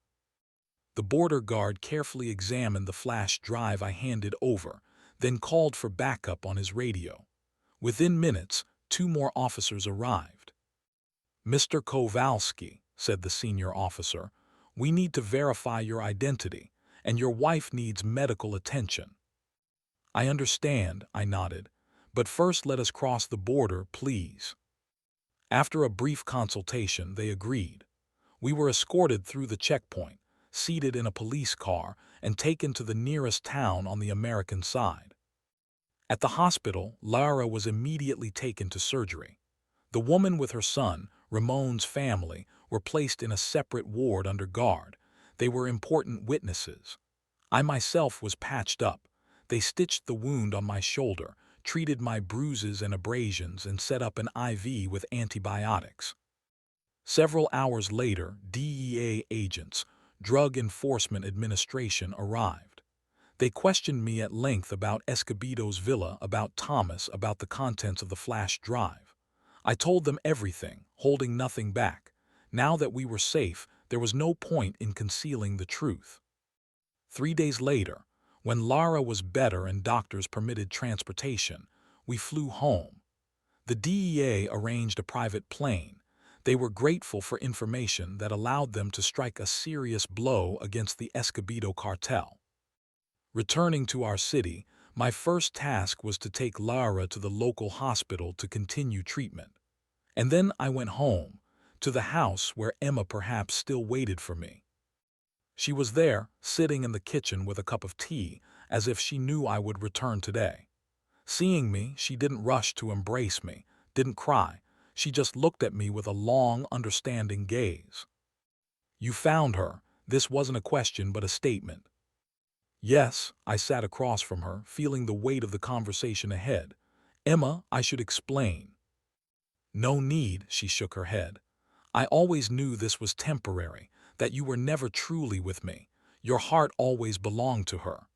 The border guard carefully examined the flash drive I handed over, then called for backup on his radio. Within minutes, 2 more officers arrived. "Mr. Kowalski," said the senior officer, "we need to verify your identity, and your wife needs medical attention." "I understand," I nodded, "but first let us cross the border, please." After a brief consultation, they agreed. We were escorted through the checkpoint, seated in a police car, and taken to the nearest town on the American side. At the hospital, Lara was immediately taken to surgery. The woman with her son, Ramon's family, were placed in a separate ward under guard. They were important witnesses. I myself was patched up. They stitched the wound on my shoulder, treated my bruises and abrasions, and set up an IV with antibiotics. Several hours later, DEA agents, Drug Enforcement Administration, arrived. They questioned me at length about Escobedo's villa, about Thomas, about the contents of the flash drive. I told them everything, holding nothing back. Now that we were safe, there was no point in concealing the truth. 3 days later, when Lara was better and doctors permitted transportation, we flew home. The DEA arranged a private plane. They were grateful for information that allowed them to strike a serious blow against the Escobedo cartel. Returning to our city, my first task was to take Lara to the local hospital to continue treatment. And then I went home, to the house where Emma perhaps still waited for me. She was there, sitting in the kitchen with a cup of tea, as if she knew I would return today. Seeing me, she didn't rush to embrace me, didn't cry. She just looked at me with a long, understanding gaze. "You found her." This wasn't a question but a statement. "Yes," I sat across from her, feeling the weight of the conversation ahead. "Emma, I should explain." "No need," she shook her head. "I always knew this was temporary, that you were never truly with me. Your heart always belonged to her."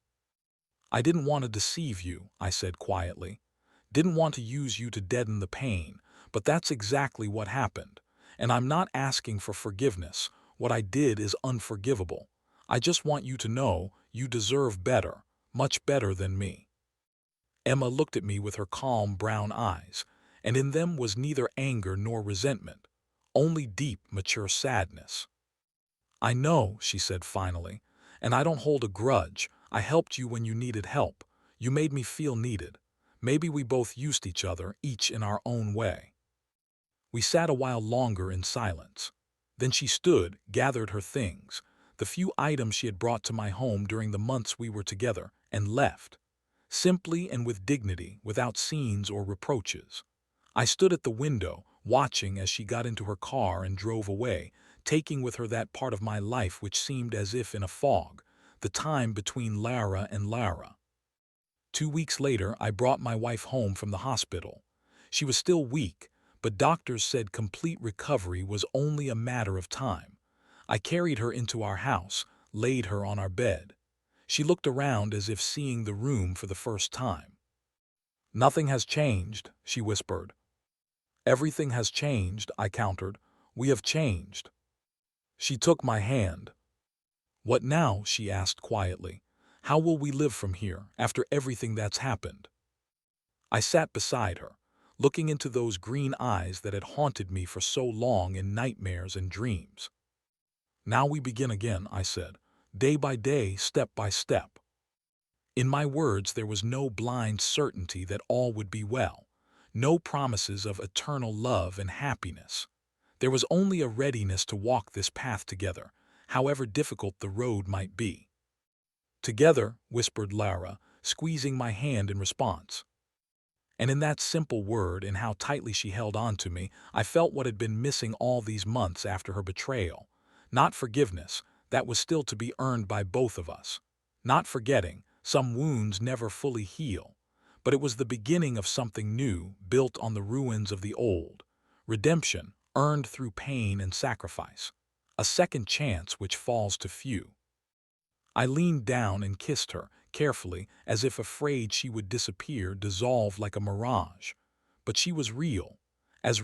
"I didn't want to deceive you," I said quietly. "Didn't want to use you to deaden the pain, but that's exactly what happened. And I'm not asking for forgiveness. What I did is unforgivable. I just want you to know you deserve better, much better than me." Emma looked at me with her calm brown eyes, and in them was neither anger nor resentment, only deep, mature sadness. "I know," she said finally, "and I don't hold a grudge. I helped you when you needed help. You made me feel needed. Maybe we both used each other, each in our own way." We sat a while longer in silence. Then she stood, gathered her things, the few items she had brought to my home during the months we were together, and left. Simply and with dignity, without scenes or reproaches. I stood at the window, watching as she got into her car and drove away, taking with her that part of my life which seemed as if in a fog, the time between Lara and Lara. 2 weeks later, I brought my wife home from the hospital. She was still weak, but doctors said complete recovery was only a matter of time. I carried her into our house, laid her on our bed. She looked around as if seeing the room for the first time. "Nothing has changed," she whispered. "Everything has changed," I countered. "We have changed." She took my hand. "What now?" she asked quietly. "How will we live from here, after everything that's happened?" I sat beside her, looking into those green eyes that had haunted me for so long in nightmares and dreams. "Now we begin again," I said, "day by day, step by step." In my words there was no blind certainty that all would be well, no promises of eternal love and happiness. There was only a readiness to walk this path together, however difficult the road might be. "Together," whispered Lara, squeezing my hand in response. And in that simple word, and how tightly she held on to me, I felt what had been missing all these months after her betrayal. Not forgiveness, that was still to be earned by both of us. Not forgetting, some wounds never fully heal. But it was the beginning of something new, built on the ruins of the old. Redemption, earned through pain and sacrifice. A second chance which falls to few. I leaned down and kissed her, carefully, as if afraid she would disappear, dissolve like a mirage. But she was real as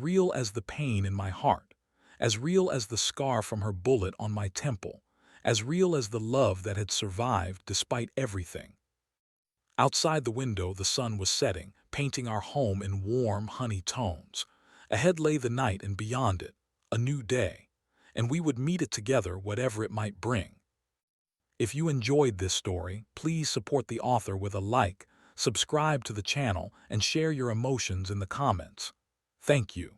the pain in my heart. as real as the scar from her bullet on my temple, as real as the love that had survived despite everything. Outside the window, the sun was setting, painting our home in warm, honey tones. Ahead lay the night, and beyond it, a new day, and we would meet it together, whatever it might bring. If you enjoyed this story, please support the author with a like, subscribe to the channel, and share your emotions in the comments. Thank you.